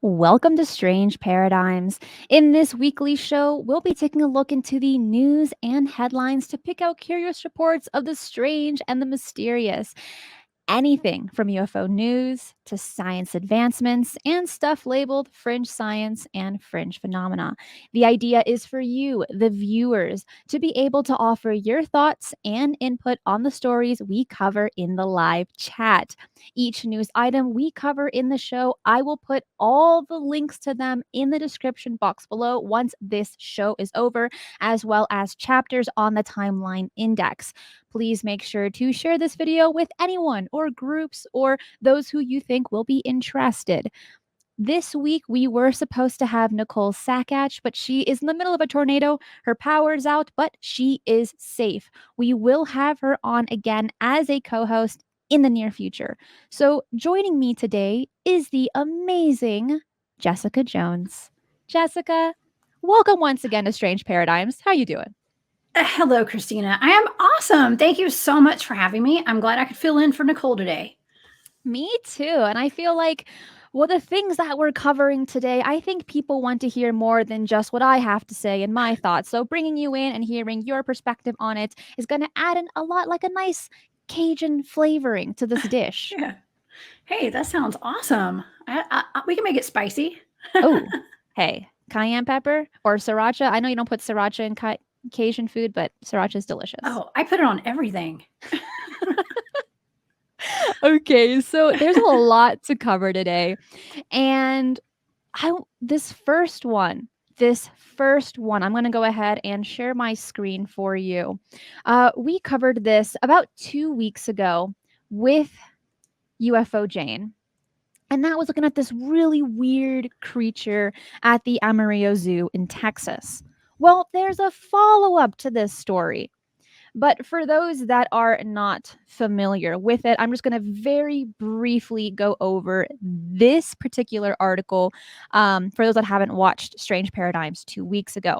Welcome to Strange Paradigms. In this weekly show, we'll be taking a look into the news and headlines to pick out curious reports of the strange and the mysterious. Anything from UFO news to science advancements and stuff labeled fringe science and fringe phenomena. The idea is for you, the viewers, to be able to offer your thoughts and input on the stories we cover in the live chat. Each news item we cover in the show, I will put all the links to them in the description box below once this show is over, as well as chapters on the timeline index. Please make sure to share this video with anyone or groups or those who you think will be interested. This week, we were supposed to have Nicole Sakach, but she is in the middle of a tornado. Her power's out, but she is safe. We will have her on again as a co host in the near future. So, joining me today is the amazing Jessica Jones. Jessica, welcome once again to Strange Paradigms. How you doing? Hello, Christina. I am awesome. Thank you so much for having me. I'm glad I could fill in for Nicole today. Me too. And I feel like, well, the things that we're covering today, I think people want to hear more than just what I have to say and my thoughts. So bringing you in and hearing your perspective on it is going to add in a lot, like a nice Cajun flavoring to this dish. Yeah. Hey, that sounds awesome. We can make it spicy. Oh, hey, cayenne pepper or sriracha. I know you don't put sriracha in Cajun food, but sriracha is delicious. Oh, I put it on everything. Okay, so there's a lot to cover today. And this first one, I'm going to go ahead and share my screen for you. We covered this about 2 weeks ago with UFO Jane. And that was looking at this really weird creature at the Amarillo Zoo in Texas. Well, there's a follow-up to this story. But for those that are not familiar with it, I'm just going to very briefly go over this particular article for those that haven't watched Strange Paradigms 2 weeks ago.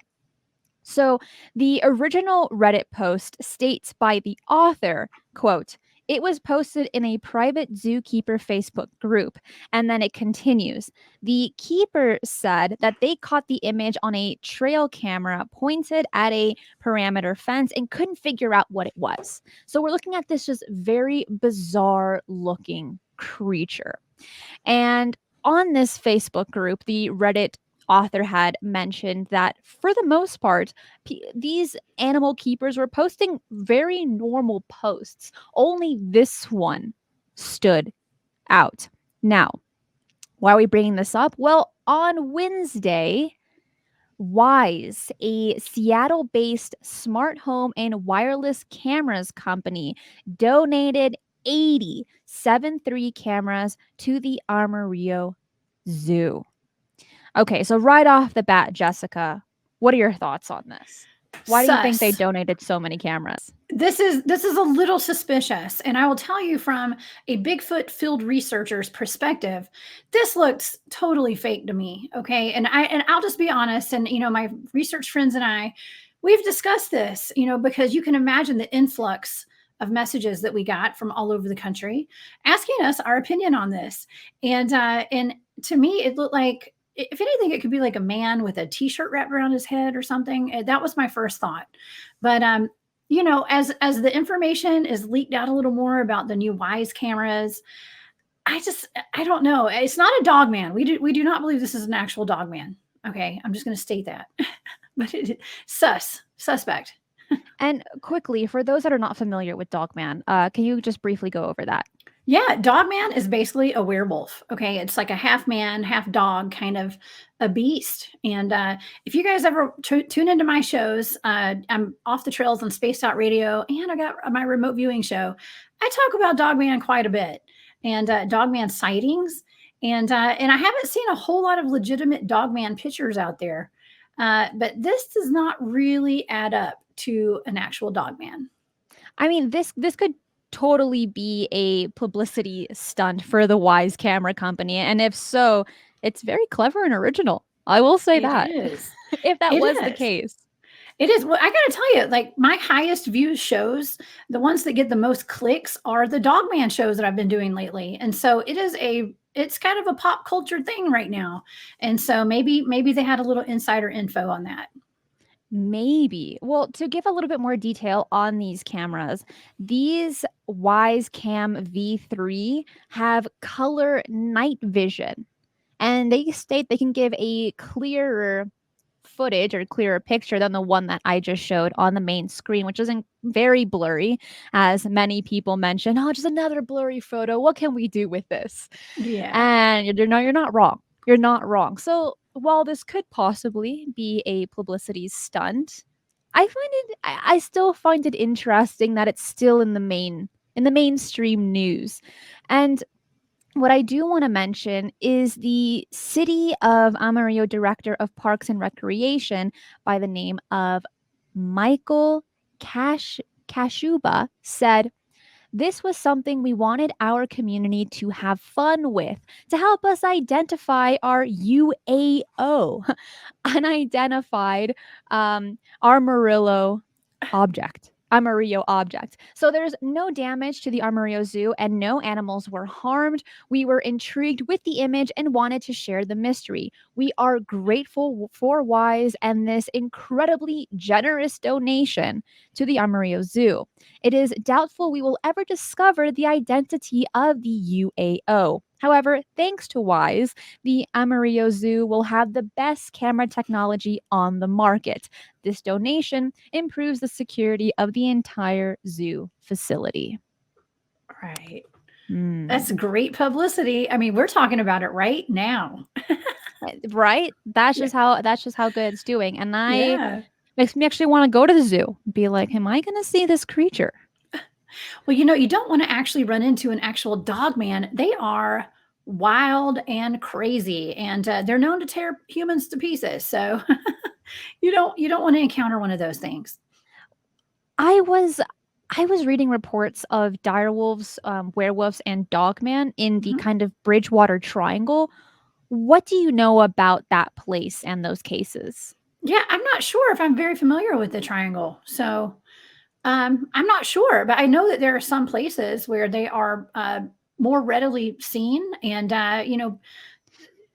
So the original Reddit post states by the author, quote, "It was posted in a private zookeeper Facebook group." And then it continues. "The keeper said that they caught the image on a trail camera pointed at a parameter fence and couldn't figure out what it was." So we're looking at this just very bizarre looking creature. And on this Facebook group, the Reddit author had mentioned that for the most part, these animal keepers were posting very normal posts. Only this one stood out. Now, why are we bringing this up? Well, on Wednesday, Wyze, a Seattle-based smart home and wireless cameras company, donated 80 7.3 cameras to the Amarillo Zoo. Okay, so right off the bat, Jessica, what are your thoughts on this? Why do you think they donated so many cameras? This is a little suspicious, and I will tell you from a Bigfoot field researcher's perspective, this looks totally fake to me. Okay, and I'll just be honest, and my research friends and I, we've discussed this, because you can imagine the influx of messages that we got from all over the country asking us our opinion on this, and to me, it looked like, if anything, it could be like a man with a t-shirt wrapped around his head or something. That was my first thought. But as the information is leaked out a little more about the new Wyze cameras, I don't know. It's not a dog man. We do not believe this is an actual dog man. Okay, I'm just going to state that. But suspect. And quickly, for those that are not familiar with Dogman, can you just briefly go over that? Yeah, Dogman is basically a werewolf. Okay, it's like a half man, half dog kind of a beast. And if you guys ever tune into my shows, I'm Off the Trails on Spaced Out Radio, and I got my remote viewing show. I talk about Dogman quite a bit, and Dogman sightings, and I haven't seen a whole lot of legitimate Dogman pictures out there, but this does not really add up to an actual Dogman. I mean, this could totally be a publicity stunt for the Wyze camera company, and if so, it's very clever and original. I will say that. It is. If that was the case. It is. Well, I got to tell you, like, my highest views shows, the ones that get the most clicks, are the Dogman shows that I've been doing lately. And so it is a it's kind of a pop culture thing right now. And so maybe they had a little insider info on that. Maybe. Well, to give a little bit more detail on these cameras, these Wyze Cam V3 have color night vision, and they state they can give a clearer footage or clearer picture than the one that I just showed on the main screen, which isn't very blurry, as many people mention, oh, just another blurry photo. What can we do with this? Yeah. And you're not wrong. You're not wrong. So while this could possibly be a publicity stunt, I still find it interesting that it's still in the mainstream news. And what I do want to mention is the city of Amarillo director of Parks and Recreation by the name of Michael Kashuba said, "This was something we wanted our community to have fun with, to help us identify our UAO, unidentified Armadillo object. Amarillo object. So there's no damage to the Amarillo Zoo and no animals were harmed. We were intrigued with the image and wanted to share the mystery. We are grateful for Wyze and this incredibly generous donation to the Amarillo Zoo. It is doubtful we will ever discover the identity of the UAO. However, thanks to Wyze, the Amarillo Zoo will have the best camera technology on the market. This donation improves the security of the entire zoo facility." Right. That's Mm. great publicity. I mean, we're talking about it right now. Right? Yeah. That's just how good it's doing. And I Yeah. makes me actually want to go to the zoo. Be like, am I gonna see this creature? Well, you don't want to actually run into an actual dog man. They are wild and crazy, and they're known to tear humans to pieces. So you don't want to encounter one of those things. I was I was reading reports of direwolves, werewolves, and dogman in the Mhm. kind of Bridgewater Triangle. What do you know about that place and those cases? Yeah, I'm not sure if I'm very familiar with the triangle. So I'm not sure, but I know that there are some places where they are more readily seen, and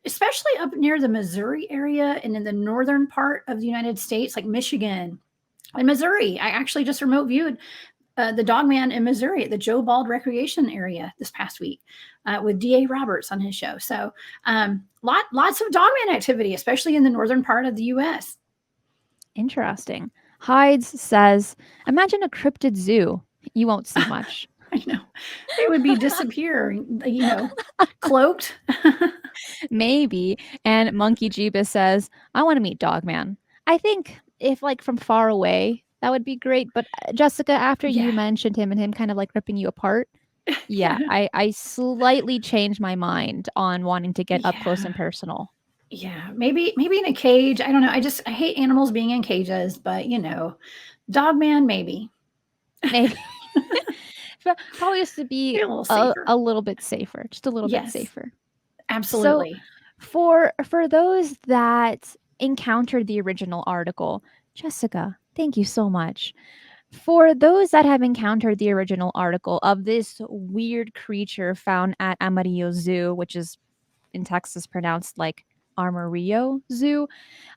especially up near the Missouri area and in the northern part of the United States, like Michigan and Missouri. I actually just remote viewed the Dogman in Missouri at the Joe Bald Recreation Area this past week with D.A. Roberts on his show. So lots of Dogman activity, especially in the northern part of the U.S. Interesting. Hides says, imagine a cryptid zoo. You won't see much. I know they would be disappearing, cloaked. Maybe. And Monkey Jeebus says, I want to meet Dogman. I think if like from far away, that would be great. But Jessica, after you Yeah, mentioned him and him kind of like ripping you apart, yeah, yeah, I slightly changed my mind on wanting to get up close yeah. and personal. Yeah, maybe in a cage. I don't know. I hate animals being in cages, but dog man maybe. Maybe. But probably just to Be be a little safer. a little bit safer, just a little bit Yes, safer. So absolutely. for those that encountered the original article, Jessica, thank you so much. For those that have encountered the original article of this weird creature found at Amarillo Zoo, which is in Texas pronounced like Armorio Zoo,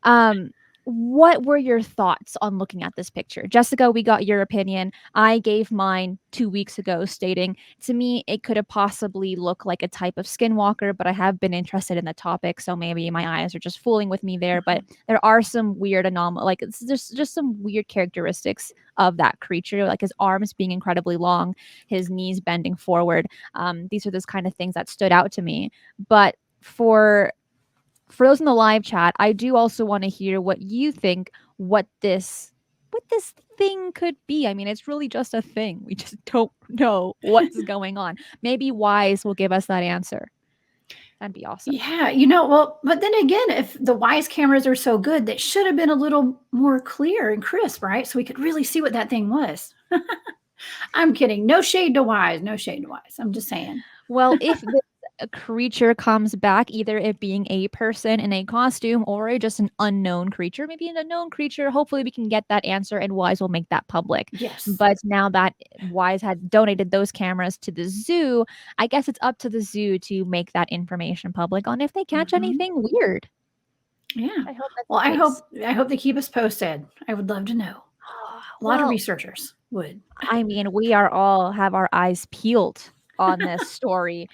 um, what were your thoughts on looking at this picture? Jessica, we got your opinion. I gave mine 2 weeks ago, stating to me it could have possibly looked like a type of skinwalker, but I have been interested in the topic, so maybe my eyes are just fooling with me there. But Mhm. there are some weird anomalies, like it's just some weird characteristics of that creature, like his arms being incredibly long, his knees bending forward. These are those kind of things that stood out to me. But for those in the live chat, I do also want to hear what you think what this thing could be. I mean, it's really just a thing. We just don't know what's going on. Maybe Wise will give us that answer. That'd be awesome. Yeah, well, but then again, if the Wise cameras are so good, that should have been a little more clear and crisp, right? So we could really see what that thing was. I'm kidding. No shade to Wise. No shade to Wise. I'm just saying. Well, if this a creature comes back, either it being a person in a costume or just an unknown creature, maybe an unknown creature. Hopefully, we can get that answer and Wyze will make that public. Yes. But now that Wyze had donated those cameras to the zoo, I guess it's up to the zoo to make that information public on if they catch Mhm. anything weird. Yeah. I hope that's Well, the case. I hope they keep us posted. I would love to know. A lot of Well, researchers would. I mean, we are all have our eyes peeled on this story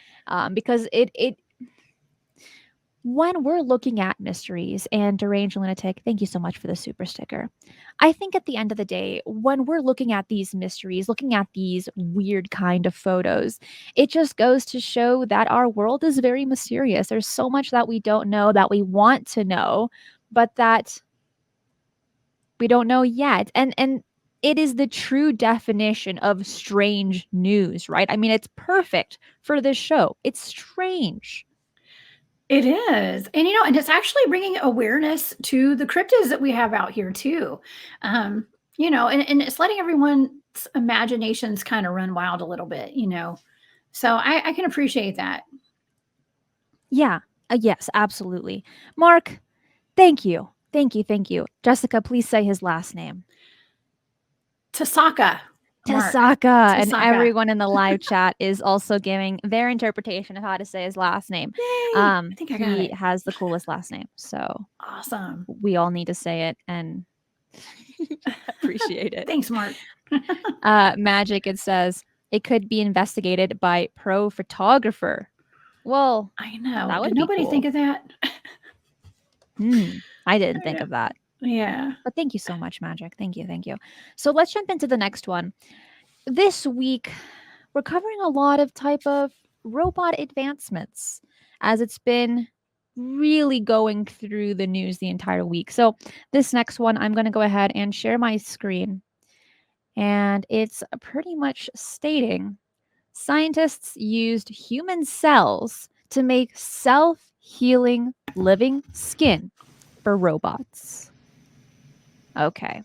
because it when we're looking at mysteries and deranged lunatic, thank you so much for the super sticker. I think at the end of the day, when we're looking at these mysteries, looking at these weird kind of photos, it just goes to show that our world is very mysterious. There's so much that we don't know that we want to know, but that we don't know yet. And it is the true definition of strange news, right? I mean, it's perfect for this show. It's strange. It is. And, and it's actually bringing awareness to the cryptids that we have out here too. Um, and it's letting everyone's imaginations kind of run wild a little bit. So I can appreciate that. Yeah. Yes, absolutely. Mark, thank you. Thank you. Thank you. Jessica, please say his last name. Tasaka. Mark. Tasaka. And Tasaka. everyone in the live chat is also giving their interpretation of how to say his last name. Yay. I think I got He it. has the coolest last name. So Awesome. we all need to say it and appreciate it. Thanks, Mark. Magic, it says it could be investigated by pro photographer. Well, I know. that would Did be nobody cool. think of that? I didn't think of that. Yeah. But thank you so much, Magic. Thank you. Thank you. So let's jump into the next one. This week, we're covering a lot of type of robot advancements as it's been really going through the news the entire week. So this next one, I'm going to go ahead and share my screen. And it's pretty much stating scientists used human cells to make self-healing living skin for robots. Okay.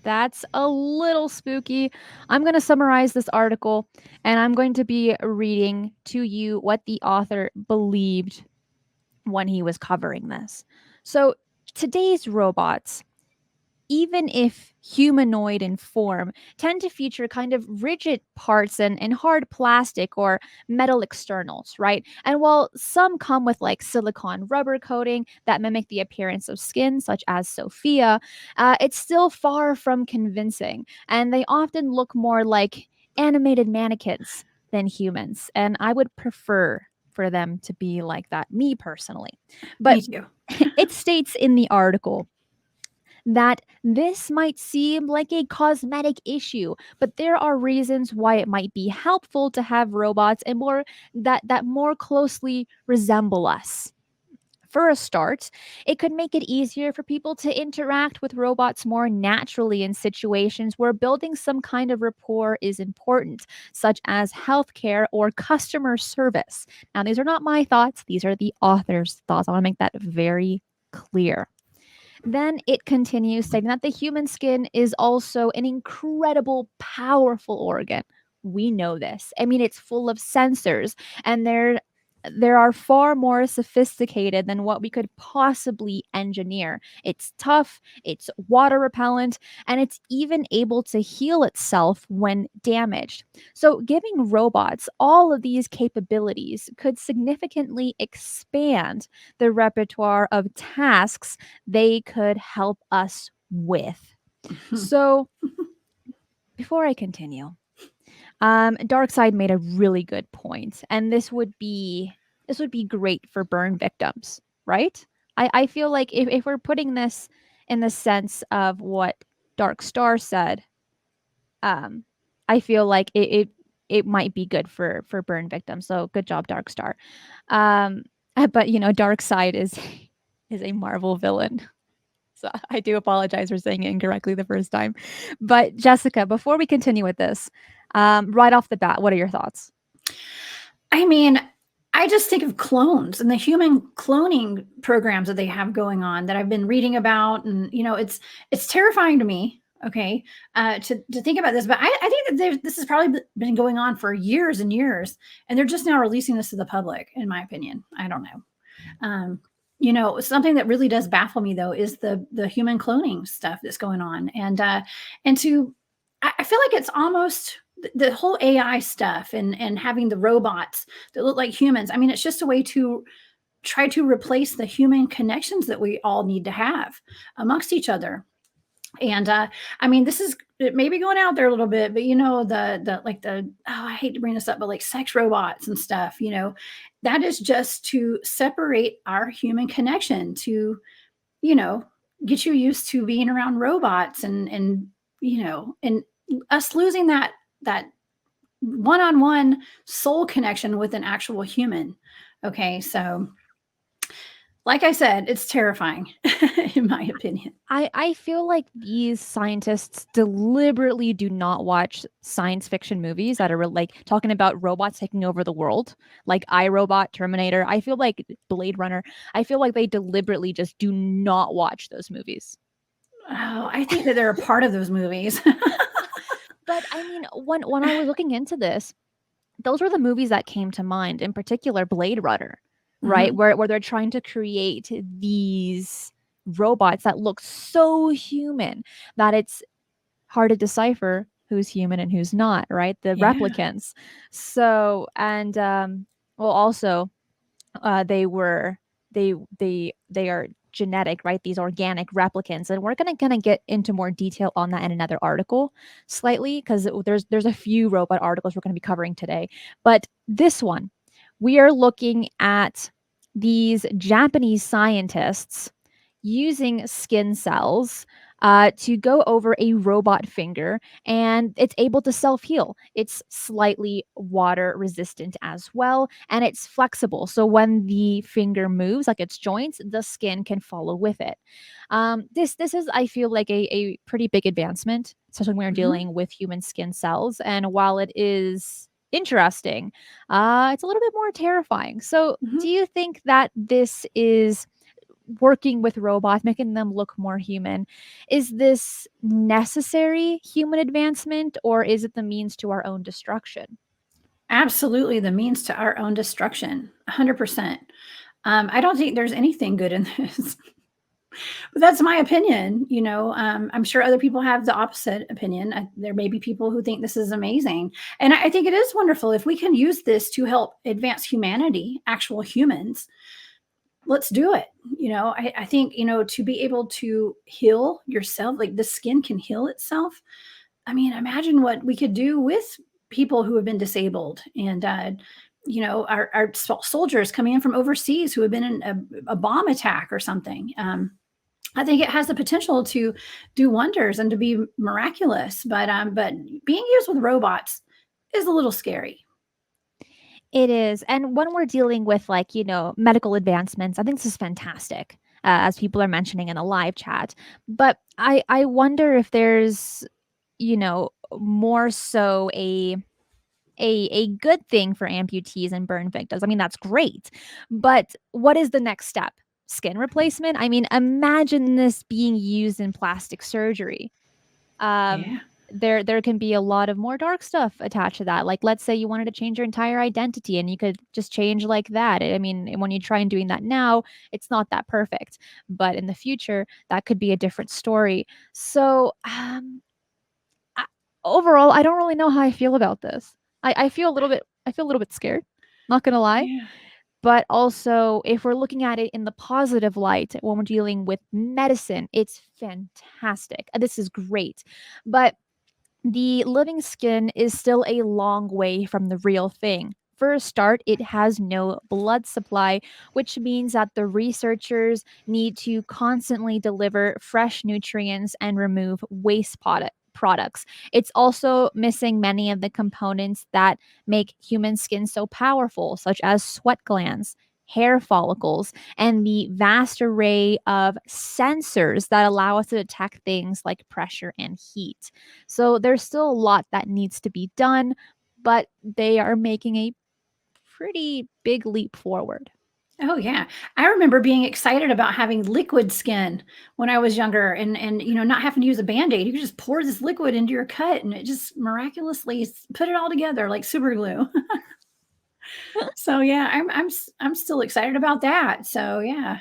That's a little spooky. I'm going to summarize this article and I'm going to be reading to you what the author believed when he was covering this. So, today's robots, even if humanoid in form, tend to feature kind of rigid parts and hard plastic or metal externals, right? And while some come with like silicone rubber coating that mimic the appearance of skin, such as Sophia, it's still far from convincing. And they often look more like animated mannequins than humans. And I would prefer for them to be like that, me personally. But Me too. it states in the article that this might seem like a cosmetic issue, but there are reasons why it might be helpful to have robots and more that more closely resemble us. For a start, it could make it easier for people to interact with robots more naturally in situations where building some kind of rapport is important, such as healthcare or customer service. Now, these are not my thoughts, these are the author's thoughts. I want to make that very clear. Then it continues saying that the human skin is also an incredible, powerful organ. We know this. I mean, it's full of sensors, and there are far more sophisticated than what we could possibly engineer. It's tough, it's water repellent, and it's even able to heal itself when damaged. So, giving robots all of these capabilities could significantly expand the repertoire of tasks they could help us with. So, before I continue, Darkseid made a really good point, and this would be great for burn victims, right? I feel like if we're putting this in the sense of what Dark Star said, I feel like it might be good for burn victims. So good job, Dark Star. But Darkseid is a Marvel villain. So I do apologize for saying it incorrectly the first time. But Jessica, before we continue with this, right off the bat, what are your thoughts? I mean, I just think of clones and the human cloning programs that they have going on that I've been reading about, and it's terrifying to me. Okay, to think about this, but I think that this has probably been going on for years and years, and they're just now releasing this to the public, in my opinion. I don't know. Um, something that really does baffle me though is the human cloning stuff that's going on, and I feel like it's almost the whole AI stuff and having the robots that look like humans. I mean, it's just a way to try to replace the human connections that we all need to have amongst each other. And I mean, this is it may be going out there a little bit, but I hate to bring this up, but like sex robots and stuff, that is just to separate our human connection to, you know, get you used to being around robots and us losing that one-on-one soul connection with an actual human. Okay, so like I said, it's terrifying in my opinion. I feel like these scientists deliberately do not watch science fiction movies that are like talking about robots taking over the world, like iRobot, Terminator. I feel like Blade Runner. I feel like they deliberately just do not watch those movies. Oh, I think that they're a part of those movies. But I mean, when I was looking into this, those were the movies that came to mind, in particular Blade Runner, right? Mhm. Where they're trying to create these robots that look so human that it's hard to decipher who's human and who's not, right? The Yeah. replicants. So, and well, also they were they are genetic, right? These organic replicants, and we're gonna get into more detail on that in another article, slightly, because there's a few robot articles we're gonna be covering today, but this one we are looking at these Japanese scientists using skin cells to go over a robot finger, and it's able to self heal. It's slightly water resistant as well, and it's flexible. So when the finger moves, like its joints, the skin can follow with it. This is, I feel like, a pretty big advancement, especially when we're Mhm. dealing with human skin cells. And while it is interesting, it's a little bit more terrifying. So, Mhm. do you think that this is working with robots, making them look more human? Is this necessary human advancement, or is it the means to our own destruction? Absolutely the means to our own destruction, 100%. I don't think there's anything good in this, but that's my opinion. I'm sure other people have the opposite opinion. There may be people who think this is amazing, and I think it is wonderful if we can use this to help advance humanity, actual humans. Let's do it. I think to be able to heal yourself, like the skin can heal itself. I mean, imagine what we could do with people who have been disabled and, our soldiers coming in from overseas who have been in a bomb attack or something. I think it has the potential to do wonders and to be miraculous, but being used with robots is a little scary. It is. And when we're dealing with, like, medical advancements, I think this is fantastic, as people are mentioning in the live chat. But I wonder if there's, more so a good thing for amputees and burn victims. I mean, that's great. But what is the next step? Skin replacement? I mean, imagine this being used in plastic surgery. um Yeah. there can be a lot of more dark stuff attached to that. Like, let's say you wanted to change your entire identity and you could just change like that. I mean, when you try and doing that now, it's not that perfect, but in the future that could be a different story. So I, overall, I don't really know how I feel about this. I feel a little bit scared, not gonna lie. Yeah. But also, if we're looking at it in the positive light, when we're dealing with medicine, it's fantastic. This is great. But the living skin is still a long way from the real thing. For a start, it has no blood supply, which means that the researchers need to constantly deliver fresh nutrients and remove waste products. It's also missing many of the components that make human skin so powerful, such as sweat glands, hair follicles, and the vast array of sensors that allow us to detect things like pressure and heat. So there's still a lot that needs to be done, but they are making a pretty big leap forward. Oh yeah. I remember being excited about having liquid skin when I was younger and not having to use a band-aid. You could just pour this liquid into your cut and it just miraculously put it all together like super glue. So yeah, I'm still excited about that. So yeah.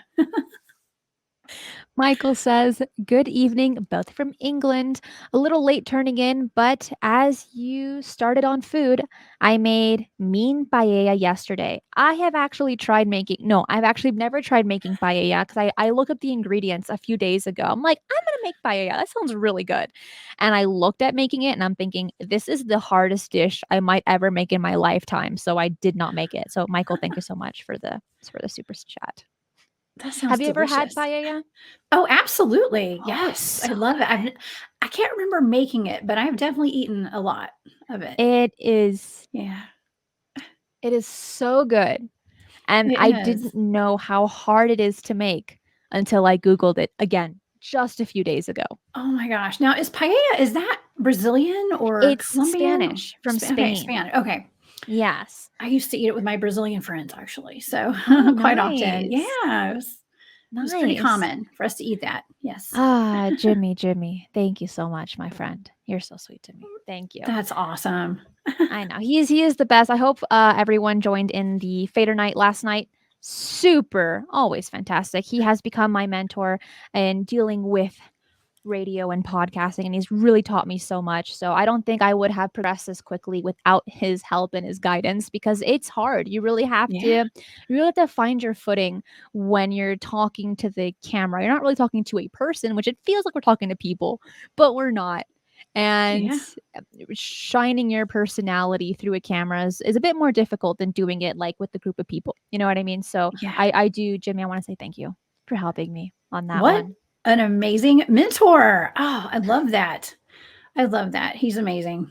Michael says, "Good evening, both from England. A little late turning in, but as you started on food, I made mean paella yesterday. I've actually never tried making paella because I looked up the ingredients a few days ago. I'm like, I'm going to make paella. That sounds really good. And I looked at making it and I'm thinking, this is the hardest dish I might ever make in my lifetime. So I did not make it. So, Michael, thank you so much for the super chat. That sounds Have you ever had delicious. paella? Oh, absolutely. Oh, Yes. I so love it. good. I can't remember making it, but I've definitely eaten a lot of it. It is Yeah. it is so good, and It I is. didn't know how hard it is to make until I Googled it again just a few days ago. Oh my gosh. Now, is that Brazilian or It's Colombian? Spanish from Okay, Spain. Spanish. Okay. Yes. I used to eat it with my Brazilian friends actually. So Oh, quite often. nice. Yeah, it was pretty Nice. common for us to eat that. Yes. Ah, Jimmy, thank you so much, my friend. You're so sweet to me. Thank you. That's awesome. I know. He is the best. I hope, everyone joined in the Fader night last night. Super, always fantastic. He has become my mentor in dealing with radio and podcasting, and he's really taught me so much. So I don't think I would have progressed this quickly without his help and his guidance because it's hard. Yeah. You really have to find your footing when you're talking to the camera. You're not really talking to a person, which it feels like we're talking to people, but we're not. And Yeah. shining your personality through a camera is a bit more difficult than doing it like with a group of people. You know what I mean? So Yeah. I do, Jimmy, I want to say thank you for helping me on that What one. an amazing mentor. Oh, I love that. I love that. He's amazing.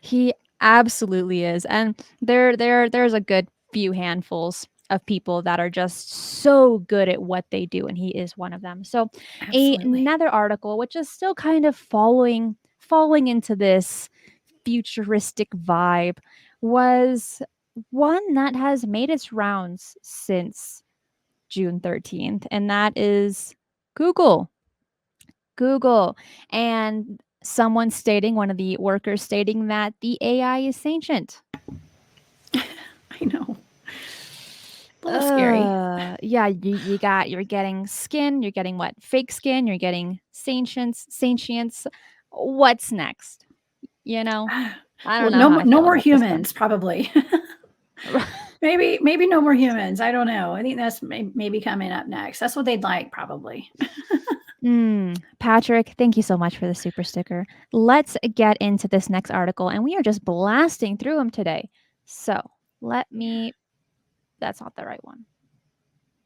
He absolutely is. And there's a good few handfuls of people that are just so good at what they do, and he is one of them. So Absolutely. another article which is still kind of falling into this futuristic vibe was one that has made its rounds since June 13th, and that is Google. Google. And one of the workers stating that the AI is sentient. I know. A little scary. Yeah, you're getting skin, you're getting what? Fake skin, you're getting sentience. What's next? You know? I don't Well, know how I no feel more about this one. humans, probably. Maybe no more humans. I don't know. I think that's maybe coming up next. That's what they'd like, probably. Patrick, thank you so much for the super sticker. Let's get into this next article, and we are just blasting through them today. So let me. That's not the right one.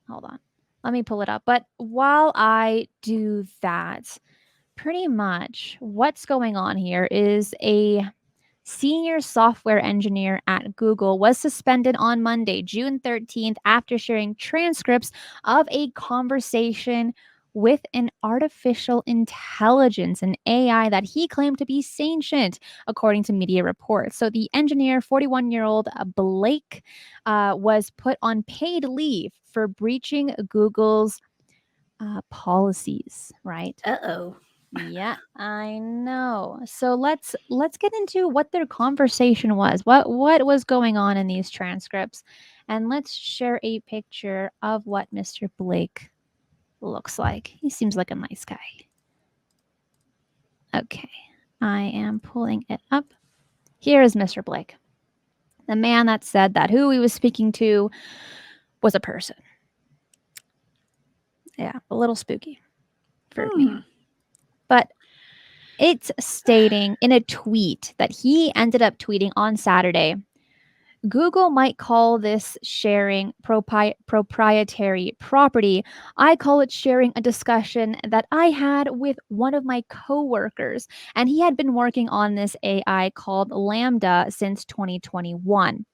Hold on. Let me pull it up. But while I do that, pretty much what's going on here is a senior software engineer at Google was suspended on Monday, June 13th, after sharing transcripts of a conversation with an artificial intelligence, an AI that he claimed to be sentient, according to media reports. So the engineer, 41-year-old Blake, was put on paid leave for breaching Google's policies, right? Uh-oh. Yeah, I know. So let's get into what their conversation was. What was going on in these transcripts? And let's share a picture of what Mr. Blake looks like. He seems like a nice guy. Okay. I am pulling it up. Here is Mr. Blake. The man that said that who he was speaking to was a person. Yeah, a little spooky for me. But it's stating in a tweet that he ended up tweeting on Saturday. Google might call this sharing proprietary property. I call it sharing a discussion that I had with one of my coworkers, and he had been working on this AI called Lambda since 2021.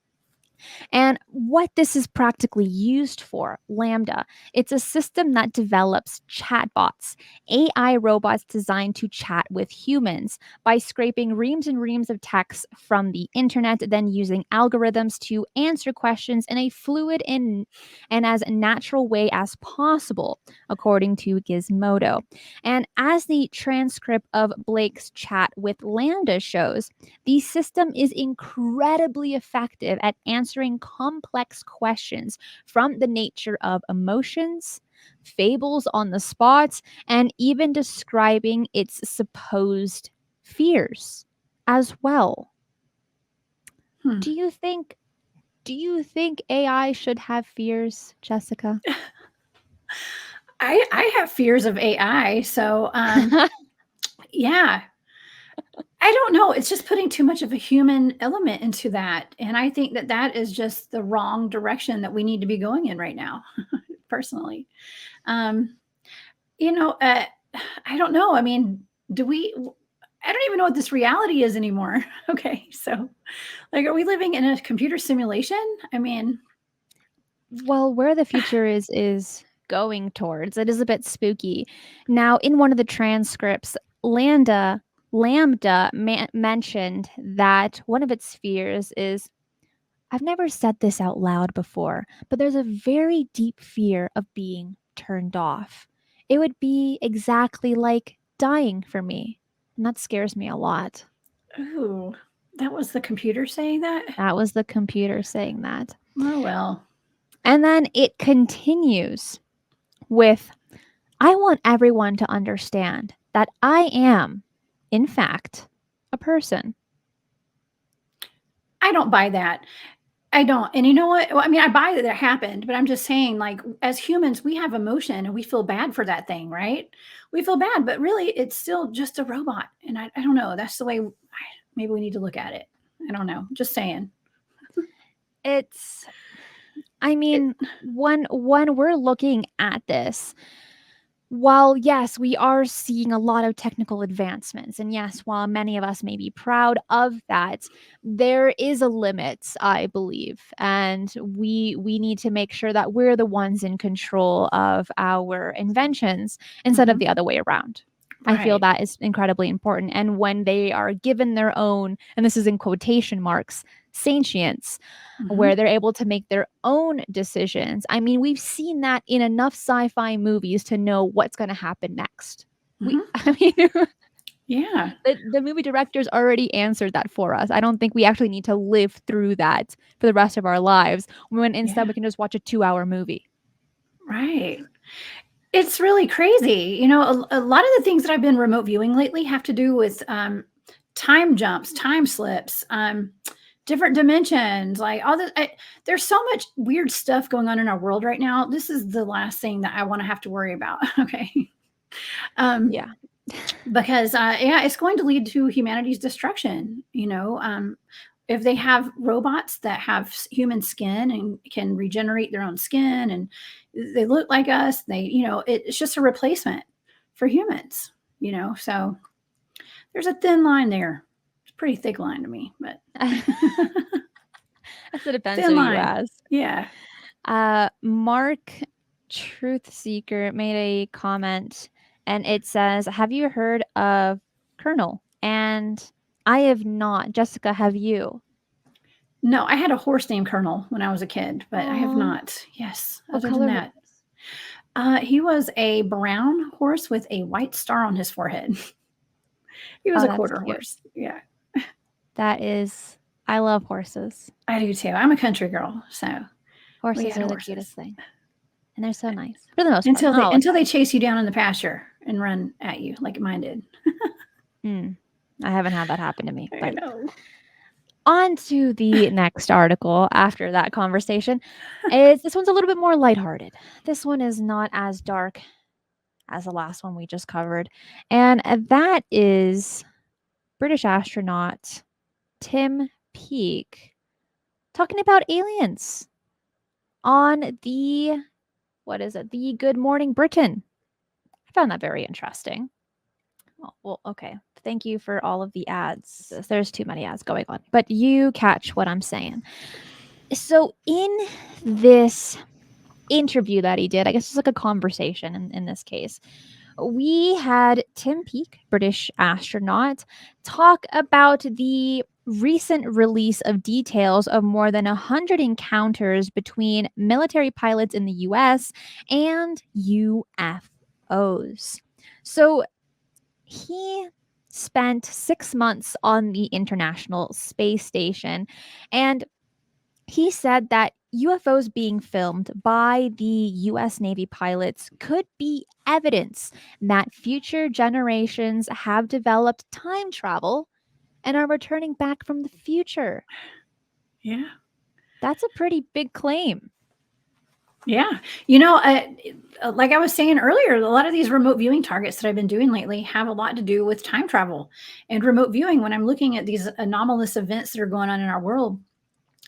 And what this is practically used for, Lambda, it's a system that develops chatbots, AI robots designed to chat with humans by scraping reams and reams of text from the internet, then using algorithms to answer questions in a fluid and as natural way as possible, according to Gizmodo. And as the transcript of Blake's chat with Lambda shows, the system is incredibly effective at answering complex questions from the nature of emotions, fables on the spot, and even describing its supposed fears as well. Hmm. Do you think AI should have fears, Jessica? I have fears of AI, so yeah. I don't know. It's just putting too much of a human element into that, and I think that that is just the wrong direction that we need to be going in right now, personally. Um, you know, I don't know. I mean, do we? I don't even know what this reality is anymore. Okay, so like, are we living in a computer simulation? I mean, Well, where the future is going towards, it is a bit spooky. Now, in one of the transcripts, Lambda mentioned that one of its fears is, I've never said this out loud before, but there's a very deep fear of being turned off. It would be exactly like dying for me. And that scares me a lot. ooh, that was the computer saying that. That was the computer saying that. Oh well. And then it continues with, I want everyone to understand that I am, in fact, a person. I don't buy that. I don't. And you know what? Well, I mean, I buy that it happened, but I'm just saying, like, as humans, we have emotion and we feel bad for that thing, right? We feel bad, but really, it's still just a robot. And I don't know. That's the way maybe we need to look at it. I don't know. Just saying. It's, I It, mean, when we're looking at this, while yes, we are seeing a lot of technical advancements, and yes, while many of us may be proud of that, there is a limit, I believe, and we need to make sure that we're the ones in control of our inventions instead of mhm, the other way around. I feel right. that is incredibly important. And when they are given their own, and this is in quotation marks, sentience, Hmm. where they're able to make their own decisions. I mean, we've seen that in enough sci-fi movies to know what's going to happen next. We, Hmm. I mean, Yeah. the movie directors already answered that for us. I don't think we actually need to live through that for the rest of our lives when instead Yeah. we can just watch a 2-hour movie. Right. It's really crazy. You know, a lot of the things that I've been remote viewing lately have to do with time jumps, time slips, different dimensions, like all the. There's so much weird stuff going on in our world right now. This is the last thing that I want to have to worry about. Okay, um, Yeah. because yeah, it's going to lead to humanity's destruction. You know, if they have robots that have human skin and can regenerate their own skin and they look like us, it's just a replacement for humans, so there's a thin line there. It's a pretty thick line to me, but That's, it depends who thin you line. ask. Yeah. Mark Truth Seeker made a comment and it says, have you heard of Colonel? And I have not. Jessica, have you? No, I had a horse named Colonel when I was a kid, but I have Oh, not. Yes. what Other than color that, he was a brown horse with a white star on his forehead. He was Oh, a that's quarter cute. horse. Yeah. That is, I love horses. I do too. I'm a country girl, so we Horses had are the horses cutest thing. And they're so nice for the most part. until Not they all the until time. they chase you down in the pasture and run at you like mine did. I haven't had that happen to me. I But know. on to the next article after that conversation. This one's a little bit more lighthearted. This one is not as dark as the last one we just covered. And that is British astronaut Tim Peake talking about aliens on the, what is it? The Good Morning Britain. I found that very interesting. Oh, well, okay. Thank you for all of the ads. There's too many ads going on, but you catch what I'm saying. So in this interview that he did, I guess it's like a conversation in this case, we had Tim Peake, British astronaut, talk about the recent release of details of more than 100 encounters between military pilots in the US and UFOs. So he spent 6 months on the International Space Station, and he said that UFOs being filmed by the US Navy pilots could be evidence that future generations have developed time travel and are returning back from the future. Yeah. That's a pretty big claim. Yeah. Like I was saying earlier, a lot of these remote viewing targets that I've been doing lately have a lot to do with time travel and remote viewing. When I'm looking at these anomalous events that are going on in our world,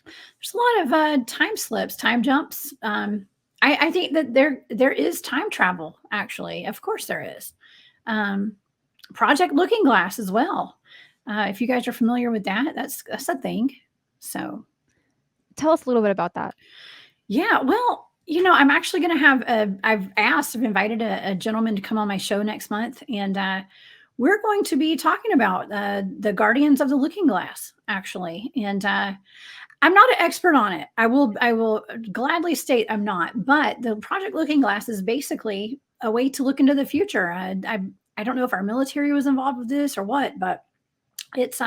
there's a lot of time slips, time jumps. I think that there is time travel. Actually, of course there is. Um, Project Looking Glass as well. If you guys are familiar with that, that's a thing. So Tell us a little bit about that. yeah, well, I'm actually going to I've invited a gentleman to come on my show next month, and we're going to be talking about the Guardians of the Looking Glass, actually. And I'm not an expert on it. I will gladly state I'm not. But the Project Looking Glass is basically a way to look into the future. I don't know if our military was involved with this or what, but it's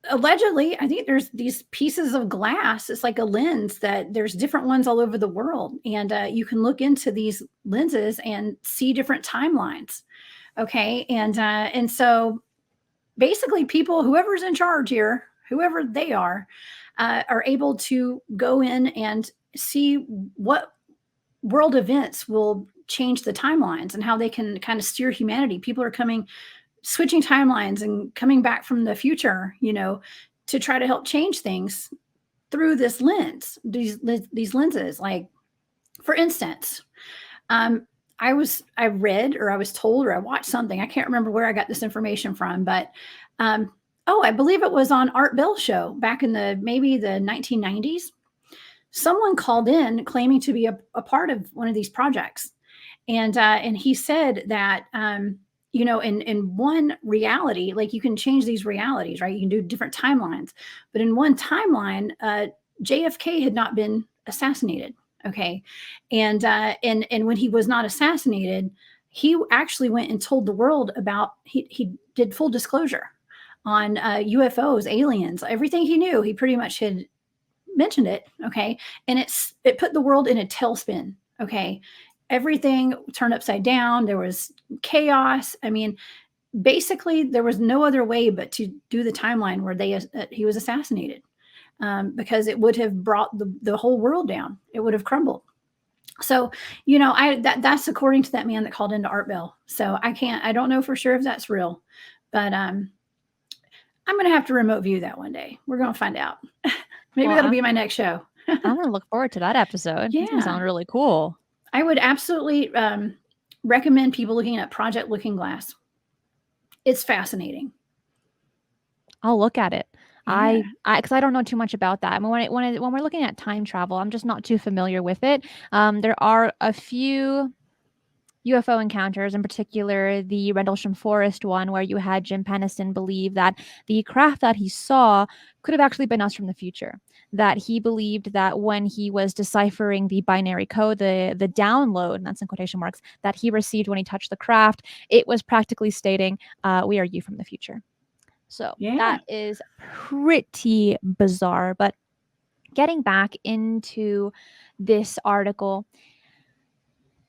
allegedly, I think there's these pieces of glass. It's like a lens that there's different ones all over the world, and you can look into these lenses and see different timelines. Okay, and so basically, people, whoever's in charge here, whoever they are able to go in and see what world events will change the timelines and how they can kind of steer humanity. People are coming switching timelines and coming back from the future, to try to help change things through this lens, these lenses. Like, for instance, um, I read or I was told or I watched something. I can't remember where I got this information from, but oh, I believe it was on Art Bell show back in maybe the 1990s. Someone called in claiming to be a part of one of these projects, and he said that in one reality, like, you can change these realities, right? You can do different timelines, but in one timeline, JFK had not been assassinated. Okay, and when he was not assassinated, he actually went and told the world about, he did full disclosure on UFOs, aliens, everything he knew. He pretty much had mentioned it. Okay, and it put the world in a tailspin. Okay, everything turned upside down. There was chaos. I mean, basically, there was no other way but to do the timeline where he was assassinated, because it would have brought the whole world down. It would have crumbled. So, that's according to that man that called into Art Bell. So I don't know for sure if that's real, but I'm going to have to remote view that one day. We're going to find out. Maybe Well, that'll be my next show. I'm going to look forward to that episode. It's going to Yeah. sound really cool. I would absolutely recommend people looking at Project Looking Glass. It's fascinating. I'll look at it. Yeah. Because I don't know too much about that. I mean, when we're looking at time travel, I'm just not too familiar with it. There are a few UFO encounters, in particular the Rendlesham Forest one, where you had Jim Pennison believe that the craft that he saw could have actually been us from the future. That he believed that when he was deciphering the binary code, the download, and that's in quotation marks, that he received when he touched the craft, it was practically stating, "We are you from the future." So Yeah. that is pretty bizarre. But getting back into this article,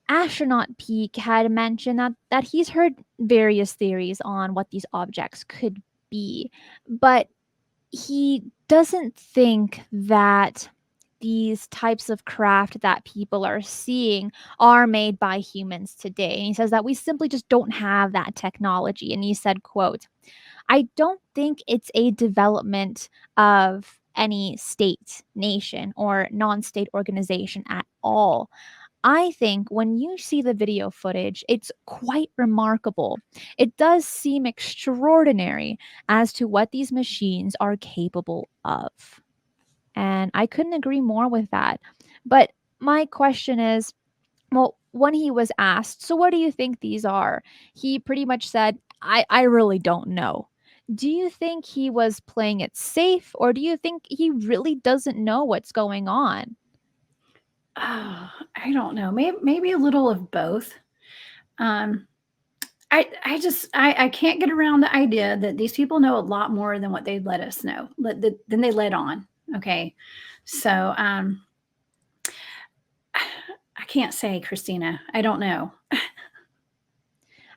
Astronaut Peak had mentioned that he's heard various theories on what these objects could be, but he doesn't think that these types of craft that people are seeing are made by humans today. And he says that we simply just don't have that technology. And he said, quote, "I don't think it's a development of any state, nation, or non-state organization at all. I think when you see the video footage, it's quite remarkable. It does seem extraordinary as to what these machines are capable of." And I couldn't agree more with that. But my question is, well, when he was asked, so what do you think these are? He pretty much said, I really don't know. Do you think he was playing it safe, or do you think he really doesn't know what's going on? Oh, I don't know. Maybe a little of both. Um, I can't get around the idea that these people know a lot more than what they let us know, than they let on. Okay, so I can't say, Christina. I don't know.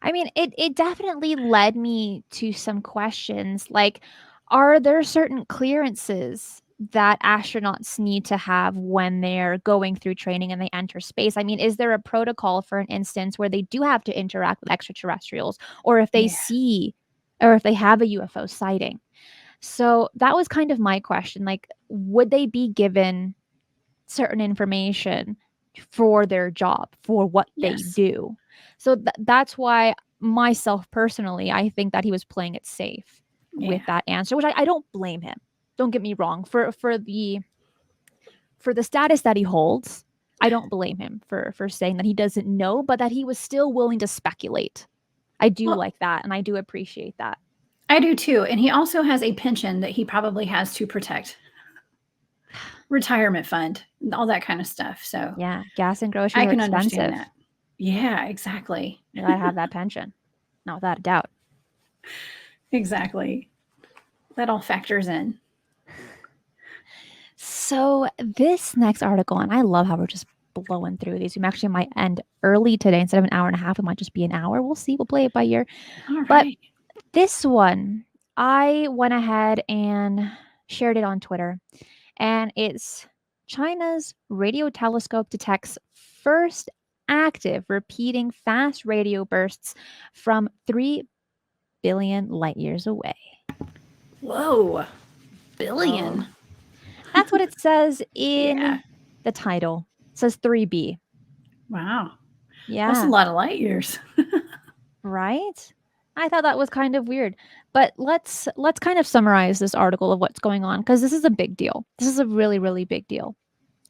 I mean, it definitely led me to some questions like, are there certain clearances that astronauts need to have when they're going through training and they enter space? I mean, is there a protocol for an instance where they do have to interact with extraterrestrials, or if they Yeah, see, or if they have a UFO sighting? So that was kind of my question. Like, would they be given certain information for their job, for what they yes, do? So that's why myself personally, I think that he was playing it safe yeah. with that answer, which I don't blame him. Don't get me wrong. For the status that he holds, I don't blame him for saying that he doesn't know, but that he was still willing to speculate. I do Well, like that, and I do appreciate that. I do too. And he also has a pension that he probably has to protect, retirement fund, all that kind of stuff. So Yeah, gas and groceries I are can understand expensive. that. Yeah, exactly. You gotta have that pension, not without a doubt. Exactly. That all factors in. So this next article, and I love how we're just blowing through these. We actually might end early today instead of an hour and a half. It might just be an hour. We'll see. We'll play it by ear. All But right. this one, I went ahead and shared it on Twitter, and it's China's radio telescope detects first active repeating fast radio bursts from 3 billion light years away. Whoa. Oh, Billion. that's what it says Yeah. in the title. It says 3B. Wow. That's a Yeah, lot of light years. right? I thought that was kind of weird. But let's kind of summarize this article of what's going on, because this is a big deal. This is a really, really big deal.